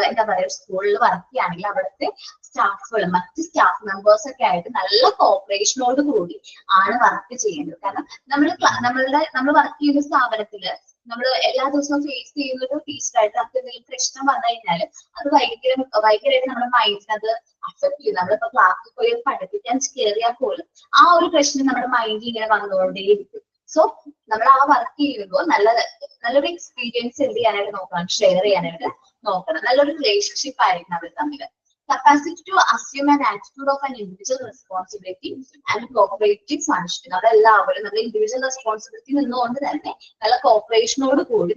എന്താ പറയുക സ്കൂളിൽ വർക്ക് ചെയ്യുകയാണെങ്കിൽ അവിടുത്തെ സ്റ്റാഫുകൾ മറ്റ് സ്റ്റാഫ് മെമ്പേഴ്സ് ഒക്കെ ആയിട്ട് നല്ല കോപ്പറേഷനോട് കൂടി ആണ് വർക്ക് ചെയ്യേണ്ടത്. കാരണം നമ്മൾ വർക്ക് ചെയ്യുന്ന സ്ഥാപനത്തില് നമ്മൾ എല്ലാ ദിവസവും ഫേസ് ചെയ്യുന്ന ഒരു ടീച്ചറായിട്ട് നമുക്ക് എന്തെങ്കിലും പ്രശ്നം വന്നു കഴിഞ്ഞാൽ അത് ഭയങ്കരമായിട്ട് നമ്മുടെ മൈൻഡിനെ അത് അഫക്ട് ചെയ്യും. നമ്മളിപ്പോ ക്ലാസ്സിൽ പോയി പഠിപ്പിക്കാൻ കയറിയാൽ പോലും ആ ഒരു പ്രശ്നം നമ്മുടെ മൈൻഡിൽ ഇങ്ങനെ വന്നുകൊണ്ടേയിരിക്കും. സോ നമ്മൾ ആ വർക്ക് ചെയ്യുമ്പോൾ നല്ലൊരു എക്സ്പീരിയൻസ് എന്ത് ചെയ്യാനായിട്ട് നോക്കണം, ഷെയർ ചെയ്യാനായിട്ട് നോക്കണം. നല്ലൊരു റിലേഷൻഷിപ്പ് ആയിരിക്കണം അവർ തമ്മിൽ. Capacity to assume an attitude of an individual responsibility and cooperative function. അതെല്ലാവരും നമ്മുടെ ഇൻഡിവിജ്വൽ റെസ്പോൺസിബിലിറ്റി നിന്നുകൊണ്ട് തന്നെ നല്ല കോപ്പറേഷനോട് കൂടി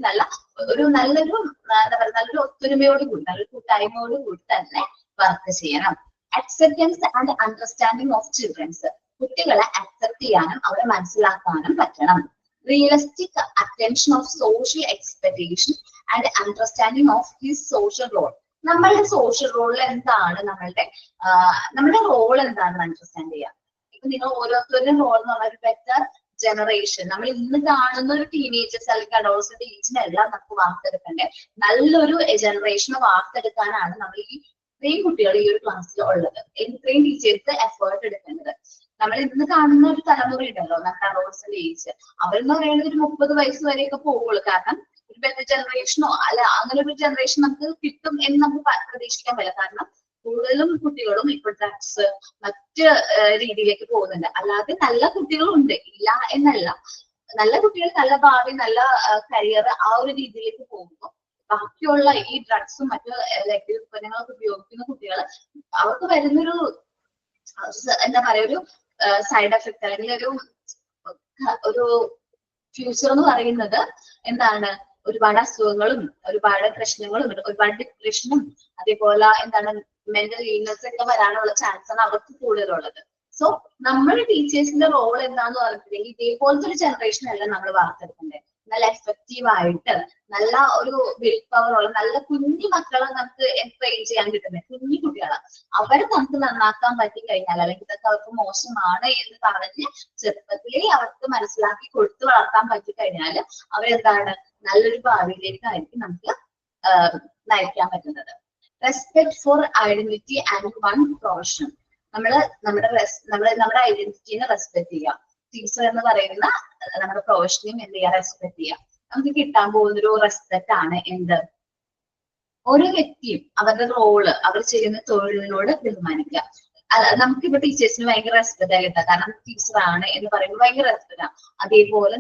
നല്ലൊരു എന്താ പറയുക നല്ലൊരു ഒത്തൊരുമയോട് കൂടി നല്ലൊരു കൂട്ടായ്മയോട് കൂടി തന്നെ വർക്ക് ചെയ്യണം. Acceptance and understanding of childrens. കുട്ടികളെ അക്സെപ്റ്റ് ചെയ്യാനും അവരെ മനസ്സിലാക്കാനും പറ്റണം. Realistic attention of social expectation and understanding of his social role. നമ്മളുടെ സോഷ്യൽ റോളിൽ എന്താണ് നമ്മുടെ റോൾ എന്താണെന്ന് അണ്ടർസ്റ്റാൻഡ് ചെയ്യാം. ഇപ്പൊ നിങ്ങൾ ഓരോരുത്തരുടെയും റോൾ എന്ന് പറഞ്ഞ ഒരു ബെറ്റർ ജനറേഷൻ, നമ്മൾ ഇന്ന് കാണുന്ന ഒരു ടീനേജേഴ്സ് അല്ലെങ്കിൽ അഡോൾസന്റ് ഏജിനെല്ലാം നമുക്ക് വാർത്തെടുക്കണ്ടേ നല്ലൊരു ജനറേഷനെ വാർത്തെടുക്കാനാണ് നമ്മൾ ഇത്രയും കുട്ടികൾ ഈ ഒരു ക്ലാസ്സിൽ ഉള്ളത്. ഇത്രയും ടീച്ചേഴ്സ് എഫേർട്ട് എടുക്കേണ്ടത്. നമ്മൾ ഇന്ന് കാണുന്ന ഒരു തലമുറ ഉണ്ടല്ലോ നമ്മുടെ അഡോൾസന്റ് ഏജ്, അവരെന്ന് പറയുന്നത് ഒരു 30 വയസ്സ് വരെയൊക്കെ പോകുള്ളൂ. കാരണം ഒരു ബെറ്റർ ജനറേഷനോ അല്ല അങ്ങനെ ഒരു ജനറേഷൻ നമുക്ക് കിട്ടും എന്ന് നമുക്ക് പ്രതീക്ഷിക്കാൻ പറ്റില്ല. കാരണം കൂടുതലും കുട്ടികളും ഇപ്പോൾ ഡ്രഗ്സ് മറ്റ് രീതിയിലേക്ക് പോകുന്നുണ്ട്. അല്ലാതെ നല്ല കുട്ടികളും ഉണ്ട്, ഇല്ല എന്നല്ല. നല്ല കുട്ടികൾ നല്ല ഭാവി നല്ല കരിയർ ആ ഒരു രീതിയിലേക്ക് പോകുമ്പോൾ ബാക്കിയുള്ള ഈ ഡ്രഗ്സും മറ്റു ലഹരി ഉൽപ്പന്നങ്ങളൊക്കെ ഉപയോഗിക്കുന്ന കുട്ടികൾ അവർക്ക് വരുന്നൊരു എന്താ പറയാ ഒരു സൈഡ് എഫക്ട് അല്ലെങ്കിൽ ഒരു ഫ്യൂച്ചർ എന്ന് പറയുന്നത് എന്താണ്, ഒരുപാട് അസുഖങ്ങളും ഒരുപാട് പ്രശ്നങ്ങളും ഒരുപാട് ഡിപ്രഷനും അതേപോലെ എന്താണ് മെന്റൽ ഇൽനെസ് ഒക്കെ വരാനുള്ള ചാൻസ് ആണ് അവർക്ക് കൂടുതലുള്ളത്. സോ നമ്മുടെ ടീച്ചേഴ്സിന്റെ റോൾ എന്താന്ന് പറഞ്ഞിട്ടുണ്ടെങ്കിൽ ഇതേപോലത്തെ ഒരു ജനറേഷൻ അല്ല നമ്മൾ വാർത്തെടുക്കണ്ടേ. നല്ല എഫക്റ്റീവ് ആയിട്ട് നല്ല ഒരു വിൽ പവർ ഉള്ള നല്ല കുഞ്ഞു മക്കളെ നമുക്ക് ട്രെയിൻ ചെയ്യാൻ കിട്ടുന്നത്. കുഞ്ഞു കുട്ടികളെ അവരെ നമുക്ക് നന്നാക്കാൻ പറ്റി കഴിഞ്ഞാൽ അല്ലെങ്കിൽ ഇതൊക്കെ അവർക്ക് മോശമാണ് എന്ന് പറഞ്ഞ് ചെറുപ്പത്തിലേ അവർക്ക് മനസ്സിലാക്കി കൊടുത്തു വളർത്താൻ പറ്റി കഴിഞ്ഞാൽ അവരെന്താണ് നല്ലൊരു ഭാവിയിലേക്കായിരിക്കും നമുക്ക് നയിക്കാൻ പറ്റുന്നത്. Respect for identity and one profession. നമ്മുടെ ഐഡന്റിറ്റിനെ റെസ്പെക്ട് ചെയ്യാം. ടീച്ചർ എന്ന് പറയുന്ന നമ്മുടെ പ്രൊഫഷനെയും എന്ത് ചെയ്യാം, റെസ്പെക്ട് ചെയ്യാം. നമുക്ക് കിട്ടാൻ പോകുന്നൊരു റെസ്പെക്ട് ആണ് എന്ത്, ഓരോ വ്യക്തിയും അവരുടെ റോള് അവർ ചെയ്യുന്ന തൊഴിലിനോട് ബഹുമാനിക്കുക. നമുക്കിപ്പോ ടീച്ചേഴ്സിന് ഭയങ്കര റെസ്പെക്ട് ആയി കിട്ടാം. കാരണം ടീച്ചറാണ് എന്ന് പറയുമ്പോൾ ഭയങ്കര റെസ്പെക്ട് ആണ്. അതേപോലെ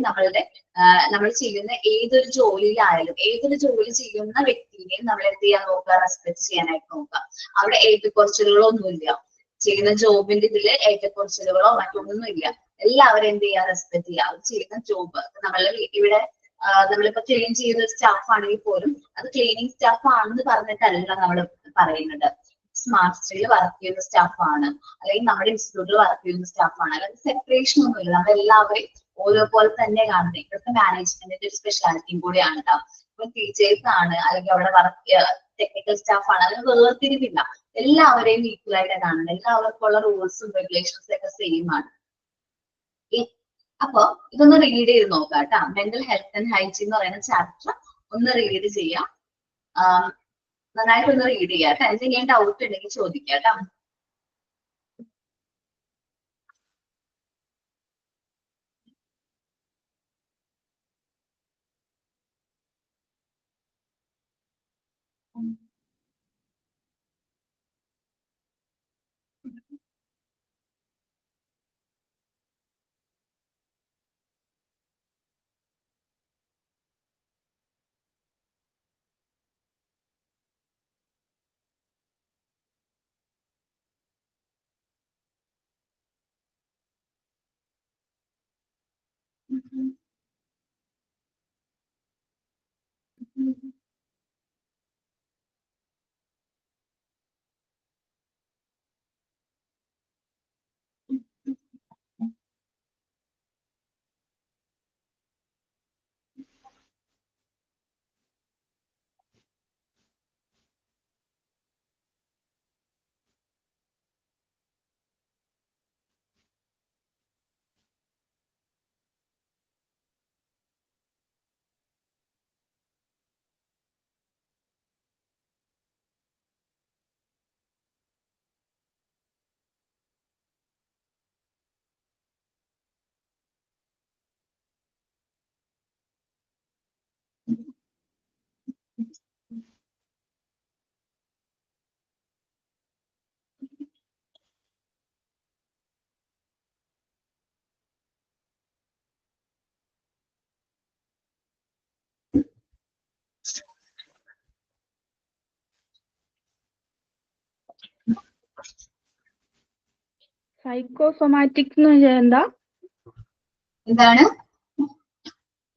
നമ്മൾ ചെയ്യുന്ന ഏതൊരു ജോലിയിലായാലും ഏതൊരു ജോലി ചെയ്യുന്ന വ്യക്തിയെയും നമ്മൾ എന്ത് ചെയ്യാൻ നോക്കുക, റെസ്പെക്ട് ചെയ്യാനായിട്ട് നോക്കുക. അവിടെ ഏറ്റക്കുറച്ചിലുകളോ ഒന്നുമില്ല. ചെയ്യുന്ന ജോബിന്റെ ഇതില് ഏറ്റക്കുറച്ചിലുകളോ മറ്റൊന്നും ഇല്ല. എല്ലാവരും എന്ത് ചെയ്യുക, റെസ്പെക്ട് ചെയ്യുക. അവർ ചെയ്യുന്ന ജോബ് ഇവിടെ നമ്മളിപ്പോ ക്ലീൻ ചെയ്യുന്ന സ്റ്റാഫ് ആണെങ്കിൽ പോലും അത് ക്ലീനിങ് സ്റ്റാഫ് ആണെന്ന് പറഞ്ഞിട്ടല്ല നമ്മൾ പറയുന്നത്. സ്മാർട്ട് സിറ്റിയിൽ വർക്ക് ചെയ്യുന്ന സ്റ്റാഫാണ് അല്ലെങ്കിൽ നമ്മുടെ ഇൻസ്റ്റിറ്റ്യൂട്ടിൽ വർക്ക് ചെയ്യുന്ന സ്റ്റാഫാണ്. അല്ലെങ്കിൽ സെപ്പറേഷൻ ഒന്നുമില്ല. നമ്മളെല്ലാവരെയും ഓരോ പോലെ തന്നെ കാണുന്നത്. ഇവിടുത്തെ മാനേജ്മെന്റിന്റെ ഒരു സ്പെഷ്യാലിറ്റിയും കൂടിയാണ് കേട്ടോ. ഇപ്പൊ ടീച്ചേഴ്സ് ആണ് അല്ലെങ്കിൽ അവിടെ വർക്ക് ടെക്നിക്കൽ സ്റ്റാഫ് ആണ്, അതിന് വേർതിരിവില്ല. എല്ലാവരെയും ഈക്വൽ ആയിട്ട് കാണുന്നത്. എല്ലാവർക്കുള്ള റൂൾസും റെഗുലേഷൻസും ഒക്കെ സെയിം ആണ്. അപ്പൊ ഇതൊന്ന് റീഡ് ചെയ്ത് നോക്കാം കേട്ടോ. മെന്റൽ ഹെൽത്ത് ആൻഡ് ഹൈജീൻ എന്ന് പറയുന്ന ചാപ്റ്റർ ഒന്ന് റീഡ് ചെയ്യാം. നന്നായിട്ടൊന്ന് റീഡ് ചെയ്യാം കേട്ടോ. എന്തെങ്കിലും ഡൗട്ട് ഉണ്ടെങ്കിൽ ചോദിക്കാം കേട്ടോ. സൈക്കോസൊമാറ്റിക് എന്ന് വെച്ചാൽ എന്താ? എന്താണ്?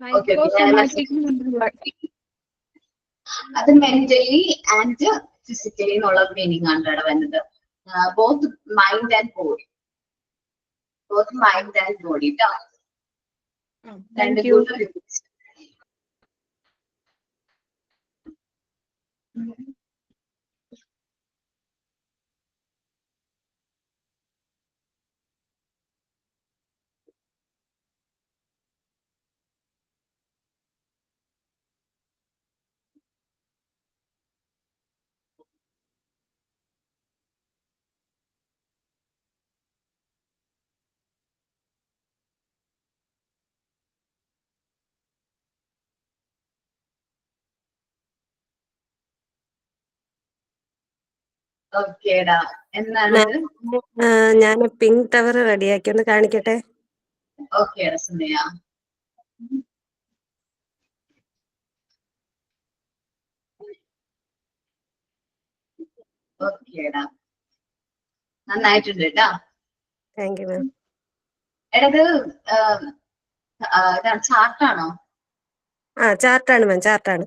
സൈക്കോസൊമാറ്റിക് അത് മെന്റലി ആൻഡ് ഫിസിക്കലി എന്നുള്ള മീനിങ് ആണ് ഇവിടെ വരുന്നത്. Both mind and body, both mind and body ട്ടോ. രണ്ട് കൂട്ടം. ഓക്കേടാ, എന്താണ്? ഞാൻ പിങ്ക് ടവർ റെഡിയാക്കി, ഒന്ന് കാണിക്കട്ടെ. ഓക്കേടാ സുമയ. ഓക്കേടാ, നന്നായിട്ടുണ്ട് കേട്ടാ. Thank you ma'am. എടത് ചാർട്ടാണോ? ചാർട്ടാണ് മാം, ചാർട്ടാണ്.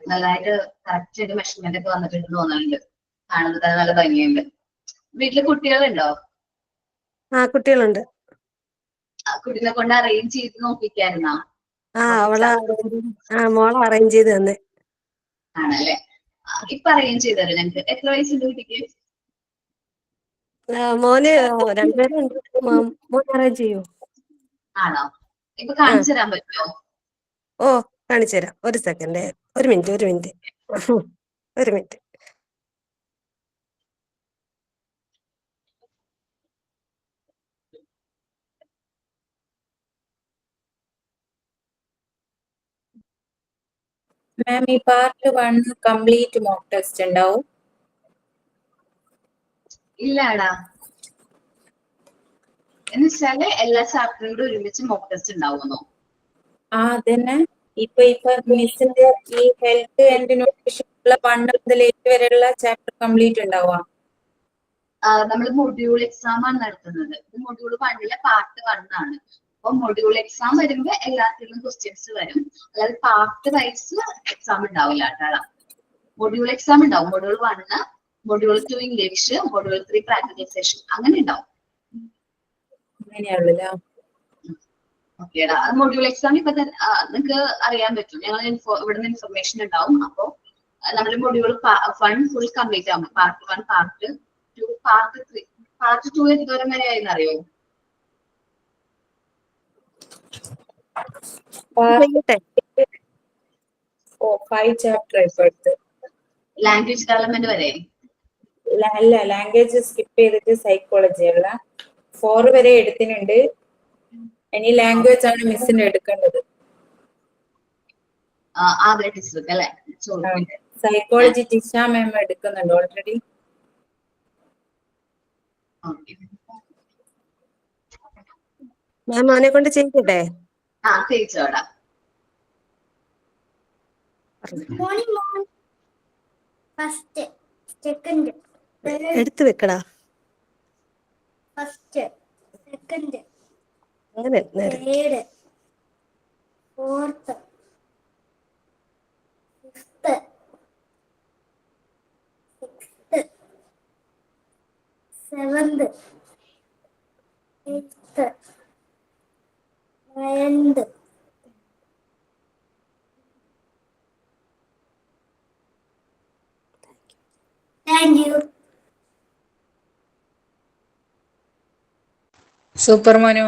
നല്ലതായിട്ട് കറക്റ്റ് ആയിട്ട് മെഷർമെന്റ് ഒക്കെ വന്നിട്ടുണ്ട് തോന്നുന്നുണ്ട്. കാണുന്നത് നല്ല ഭംഗിയുണ്ട്. വീട്ടില് കുട്ടികളുണ്ടോ? കുട്ടികളുണ്ട്. കുട്ടീനെ കൊണ്ട് അറേഞ്ച് ചെയ്ത് നോക്കിക്കായിരുന്നോ? മോളെ അറേഞ്ച് ചെയ്ത് തന്നെ. ആണല്ലേ? ഇപ്പൊ അറേഞ്ച് ചെയ്ത് തരാം ഞങ്ങക്ക്. എത്ര വയസ്സുണ്ട് കുട്ടിക്ക്? മോന് രണ്ടുപേരുണ്ട്. മോൻ അറേഞ്ച് ചെയ്യൂ? ആണോ? ഇപ്പൊ കാണിച്ചു തരാൻ പറ്റുമോ? കാണിച്ചു തരാം. ഒരു സെക്കൻഡ്, ഒരു മിനിറ്റ്. മാം, ഈ പാർട്ട് 1 കംപ്ലീറ്റ് മോക്ക് ടെസ്റ്റ് ഉണ്ടാവും? ഇല്ലാടാ. എന്ന് വെച്ചാല് എല്ലാ ചാപ്റ്ററിന്റെ ഒരുമിച്ച് മോക്ക് ടെസ്റ്റ് ഉണ്ടാവുന്നോ? അതന്നെ. ഇപ്പൊ മിസ്സിന്റെ ഈ ഹെൽത്ത് ആൻഡ് ന്യൂട്രീഷൻ ഉള്ള 1 മുതൽ 8 വരെയുള്ള ചാപ്റ്റർ കംപ്ലീറ്റ് ഉണ്ടാവുക? നമ്മൾ മൊഡ്യൂൾ എക്സാം ആണ് നടത്തുന്നത്. മൊഡ്യൂൾ 1 പാർട്ട് 1 ആണ്. അപ്പൊ മൊഡ്യൂൾ എക്സാം വരുമ്പോ എല്ലാത്തിലും ക്വസ്റ്റ്യൻസ് വരും. അതായത് പാർട്ട് വൈസ് എക്സാം ഉണ്ടാവില്ല കേട്ടാ. മൊഡ്യൂൾ എക്സാം ഉണ്ടാവും. Module 1, module 2 English, module 3 practical session, അങ്ങനെ ഉണ്ടാവും. അങ്ങനെയാണല്ലോ. ഓക്കേടാ. മൊഡ്യൂൾ എക്സാം ഇപ്പൊ നിങ്ങൾക്ക് അറിയാൻ പറ്റും. ഞങ്ങൾ ഇവിടുന്ന് ഇൻഫർമേഷൻ ഉണ്ടാവും. അപ്പൊ നമ്മൾ മൊഡ്യൂൾ 1 ഫുൾ കംപ്ലീറ്റ് ആകും. Part 1, part 2, part 3. പാർട്ട് 2 എന്തോരം വരെ ആയെന്ന് അറിയോ? 5 ചാപ്റ്റർ ഇപ്പോഴത്തെ. ലാംഗ്വേജ് ഡെവലപ്മെന്റ് വരെ? അല്ല, ലാംഗ്വേജ് സ്കിപ്പ് ചെയ്തിട്ട് സൈക്കോളജി അല്ല. 4 വരെ എടുത്തിട്ടുണ്ട്. ഇനി ലാംഗ്വേജ് ആണ് മിസ്സിന് എടുക്കേണ്ടത്. സൈക്കോളജി ടിഷ മാം എടുക്കുന്നുണ്ട് ഓൾറെഡി. മാം, മോനെ കൊണ്ട് ചെയ്യിക്കട്ടെ? ചെയ്യിച്ചോടാ. എടുത്തു വെക്കടാ. ഫസ്റ്റ്, സെക്കൻഡ്, അങ്ങനെ third, fourth, fifth, sixth, seventh, eighth, ninth, thank you. Super Manu.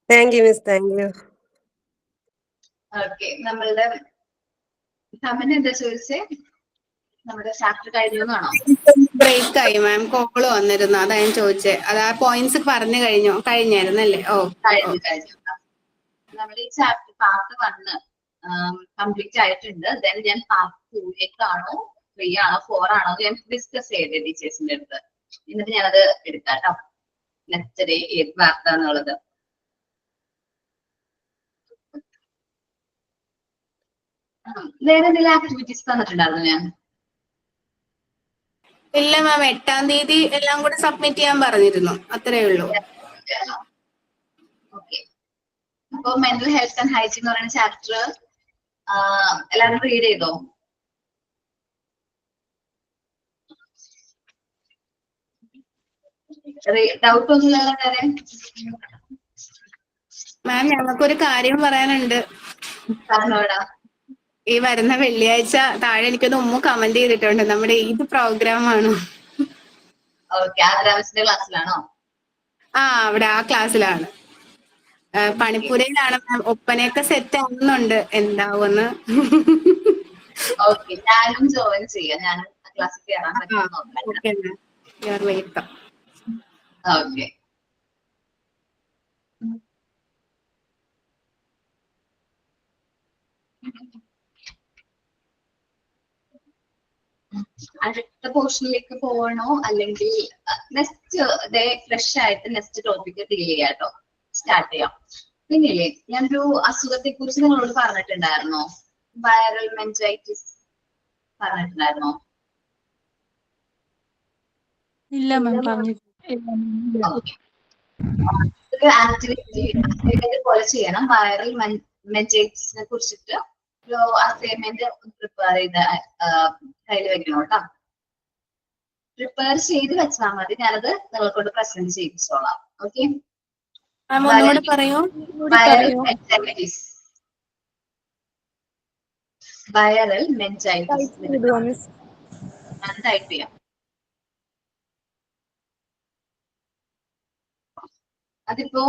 Thank you miss, thank you. Okay, നമ്മളുടെ കമന്റ് എന്താ ചോദിച്ചേ? നമ്മുടെ ചാപ്റ്റർ കഴിഞ്ഞാണോ? ബ്രേക്ക് ആയി മാം, കോള് വന്നിരുന്നു, അതാ ഞാൻ ചോദിച്ചേ. അത് ആ പോയിന്റ്സ് പറഞ്ഞു കഴിഞ്ഞായിരുന്നല്ലേ? കഴിഞ്ഞു. നമ്മുടെ ഈ ചാപ്റ്റർ പാർട്ട് 1 കംപ്ലീറ്റ് ആയിട്ടുണ്ട്. ദെൻ ഞാൻ പാർട്ട് 2ലേക്കാണോ 3 ആണോ 4 ആണോ ഞാൻ ഡിസ്കസ് ചെയ്തേ ടീച്ചേഴ്സിന്റെ അടുത്ത്. എന്നിട്ട് ഞാനത് എടുക്കാം കേട്ടോ. നെക്സ്റ്റ് ഡേ ഏത് പാർട്ടാന്നുള്ളത്. വേറെ എന്തെങ്കിലും ആക്ടിവിറ്റീസ് തന്നിട്ടുണ്ടായിരുന്നു ഞാൻ? ഇല്ല മാം, 8-ാം തീയതി എല്ലാം കൂടെ സബ്മിറ്റ് ചെയ്യാൻ പറഞ്ഞിരുന്നു, അത്രേ ഉള്ളൂ. ഓക്കെ. അപ്പൊ മെന്റൽ ഹെൽത്ത് ആൻഡ് ഹൈജീൻ എന്ന് പറയുന്ന ചാപ്റ്റർ എല്ലാവരും റീഡ് ചെയ്തോ? ഡൗട്ട് ഒന്നുമില്ലല്ലോ വേറെ? മാം, ഞങ്ങൾക്കൊരു കാര്യം പറയാനുണ്ട്. പറഞ്ഞോടാ. ഈ വരുന്ന വെള്ളിയാഴ്ച താഴെ എനിക്കൊന്ന് ഉമ്മ കമന്റ് ചെയ്തിട്ടുണ്ട്, നമ്മുടെ ഏത് പ്രോഗ്രാം ആണോ? ഓക്കെ, ആദ്രാമസിന്റെ ക്ലാസ്സിലാണോ? അവിടെ ആ ക്ലാസ്സിലാണ്. പണിപ്പുരയിലാണ് മാം. ഒപ്പനയൊക്കെ സെറ്റ് ആവുന്നുണ്ട്, എന്താവുമെന്ന്. ഓക്കെ, ഞാനും ജോയിൻ ചെയ്യാം. ഞാനും ക്ലാസ്സിൽ കയറാൻ പറ്റുമോ? Okay ma'am, you are welcome. Okay. അടുത്ത പോർഷനിലേക്ക് പോകണോ അല്ലെങ്കിൽ നെക്സ്റ്റ് ഡേ ഫ്രഷ് ആയിട്ട് നെക്സ്റ്റ് ടോപ്പിക് ഡീൽ ചെയ്യാട്ടോ, സ്റ്റാർട്ട് ചെയ്യാം. പിന്നില്ലേ, ഞാനൊരു അസുഖത്തെ കുറിച്ച് നിങ്ങളോട് പറഞ്ഞിട്ടുണ്ടായിരുന്നോ? Viral meningitis പറഞ്ഞിട്ടുണ്ടായിരുന്നോ? ഇല്ല മാം, പറഞ്ഞു. ഒരു ആക്ടിവിറ്റി പോലെ ചെയ്യണം. വൈറൽ മെനിഞ്ചൈറ്റിസിനെ കുറിച്ചിട്ട് ഒരു അസൈൻമെന്റ് പ്രിപ്പയർ ചെയ്ത് കയ്യിൽ വെക്കണം കേട്ടോ. പ്രിപ്പയർ ചെയ്ത് വെച്ചാൽ മതി, ഞാനത് നിങ്ങളെ കൊണ്ട് പ്രസന്റ് ചെയ്യിച്ചോളാം. ഓക്കെ. വൈറൽ മെനിഞ്ചൈറ്റിസ് ഞാൻ ടൈപ്പ് ചെയ്യാം. അതിപ്പോ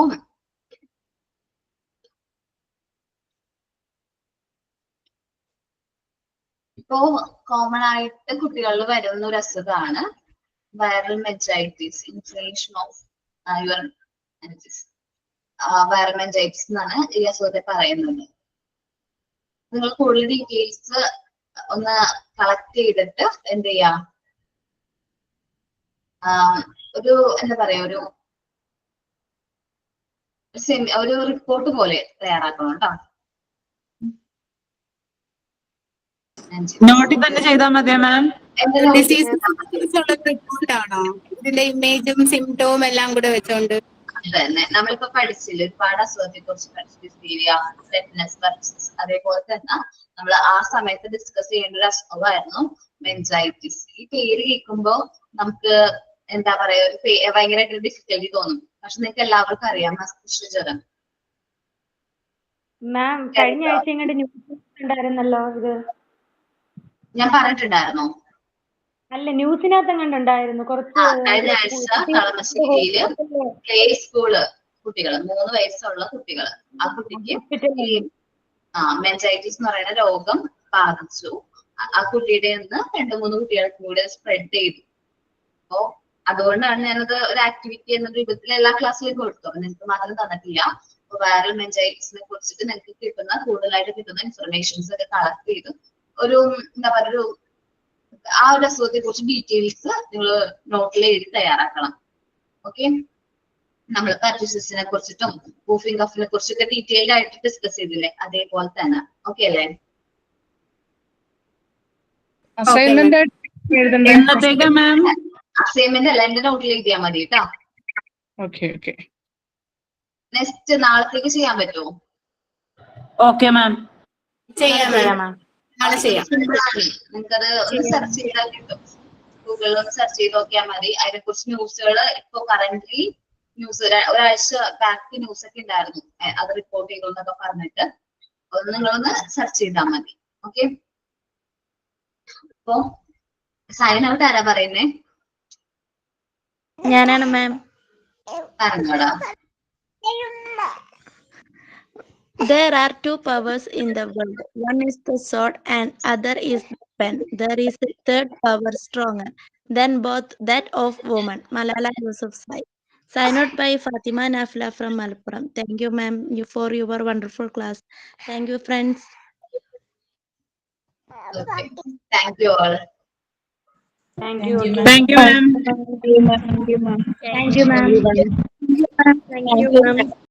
കോമൺ ആയിട്ട് കുട്ടികളിൽ വരുന്ന ഒരു അസുഖമാണ് viral meningitis, inflammation of your viral meningitis എന്നാണ് ഈ അസുഖത്തെ പറയുന്നത്. നിങ്ങൾ കൂടുതൽ ഡീറ്റെയിൽസ് ഒന്ന് കളക്ട് ചെയ്തിട്ട് എന്ത് ചെയ്യാം, ഒരു എന്താ പറയാ, ഒരു റിപ്പോർട്ട് പോലെ തയ്യാറാക്കണം കേട്ടോ. നോട്ടിൽ തന്നെ ചെയ്താൽ മതിയോ മാം? റിപ്പോർട്ടാണോ ഇതിന്റെ ഇമേജും സിംറ്റവും എല്ലാം കൂടെ വെച്ചോണ്ട്? തന്നെ നമ്മളിപ്പോ പഠിച്ചില്ല, ഒരുപാട് അസുഖത്തെ കുറിച്ച് പഠിച്ചു, ഡിസ്തീരിയ, ടെറ്റനസ്, പെർസിസ്. അതേപോലെ തന്നെ നമ്മൾ ആ സമയത്ത് ഡിസ്കസ് ചെയ്യേണ്ട ഒരു അസുഖമായിരുന്നു മെനിഞ്ചൈറ്റിസ്. ഈ പേര് കേൾക്കുമ്പോ നമുക്ക് എന്താ പറയാ, ഭയങ്കരമായിട്ട് ഡിഫിക്കൽറ്റി തോന്നും. പക്ഷെ നിങ്ങൾക്ക് എല്ലാവർക്കും അറിയാം മസ്തിഷ്ക ജ്വരം. മാം, കഴിഞ്ഞ ആഴ്ച ഇങ്ങോട്ട് ന്യൂസ് ഉണ്ടായിരുന്നല്ലോ ഇത്. ഞാൻ പറഞ്ഞിട്ടുണ്ടായിരുന്നോ? അല്ല, ന്യൂസിനകത്ത് കണ്ടുണ്ടായിരുന്നു കുറച്ച്. കഴിഞ്ഞ ആഴ്ച കളമശ്ശേരിയില് പ്ലേ സ്കൂള് കുട്ടികൾ, 3 വയസ്സുള്ള കുട്ടികൾ, ആ കുട്ടിക്ക് മെനിഞ്ചൈറ്റിസ് എന്ന് പറയുന്ന രോഗം ബാധിച്ചു. ആ കുട്ടിയുടെ നിന്ന് 2-3 കുട്ടികൾക്ക് കൂടെ സ്പ്രെഡ് ചെയ്തു. അപ്പോ അതുകൊണ്ടാണ് ഞാനത് ഒരു ആക്ടിവിറ്റി എന്ന രൂപത്തിൽ എല്ലാ ക്ലാസ്സിലും കൊടുത്തു. അപ്പൊ നിങ്ങൾക്ക് മാത്രം തന്നിട്ടില്ല. അപ്പൊ വൈറൽ മെനിഞ്ചൈറ്റിസിനെ കുറിച്ചിട്ട് നിങ്ങൾക്ക് കൂടുതലായിട്ട് കിട്ടുന്ന ഇൻഫർമേഷൻസ് ഒക്കെ കളക്ട് ചെയ്ത് ഒരു എന്താ പറയുക, ആ ഒരു അസുഖത്തെ കുറിച്ച് ഡീറ്റെയിൽസ് നിങ്ങൾ നോട്ടിൽ എഴുതി തയ്യാറാക്കണം. ഓക്കെ. നമ്മൾ പെർസിസിനെ കുറിച്ചിട്ടും വൂഫിംഗ് കഫിനെ കുറിച്ചൊക്കെ ഡീറ്റെയിൽഡ് ആയിട്ട് ഡിസ്കസ് ചെയ്തില്ലേ, അതേപോലെ തന്നെ. ഓക്കെ അല്ലേ? അസൈൻമെന്റ് അസൈൻമെന്റ് അല്ല, എന്റെ നോട്ടിൽ എഴുതിയാൽ മതി കേട്ടോ. നെക്സ്റ്റ് നാളത്തേക്ക് ചെയ്യാൻ പറ്റുമോ? ഓക്കെ മാം, നിങ്ങൾക്കത് ഒന്ന് സെർച്ച് ചെയ്താൽ കിട്ടും. ഗൂഗിളിൽ ഒന്ന് സെർച്ച് ചെയ്ത് നോക്കിയാൽ മതി. അതിനെ കുറിച്ച് ന്യൂസുകൾ ഇപ്പൊ കറന്റ്ലി ന്യൂസ് ഒരാഴ്ച ബാക്ക് ന്യൂസ് ഒക്കെ ഉണ്ടായിരുന്നു, അത് റിപ്പോർട്ട് ചെയ്തു എന്നൊക്കെ പറഞ്ഞിട്ട് നിങ്ങളൊന്ന് സെർച്ച് ചെയ്താൽ മതി. ഓക്കെ. അപ്പൊ സൈൻ ഔട്ട് ആരാ പറയുന്നേ? ഞാനാണ് മാം. പറഞ്ഞോടാ. There are 2 powers in the world. One is the sword and other is the pen. There is a third power stronger than both, that of woman. Malala Yousafzai. Signed out by Fatima Nafla from Malappuram. Thank you ma'am for your wonderful class. Thank you friends. Okay. Thank you all. Thank you. Thank you ma'am. Thank you ma'am. Thank you ma'am. Thank you ma'am.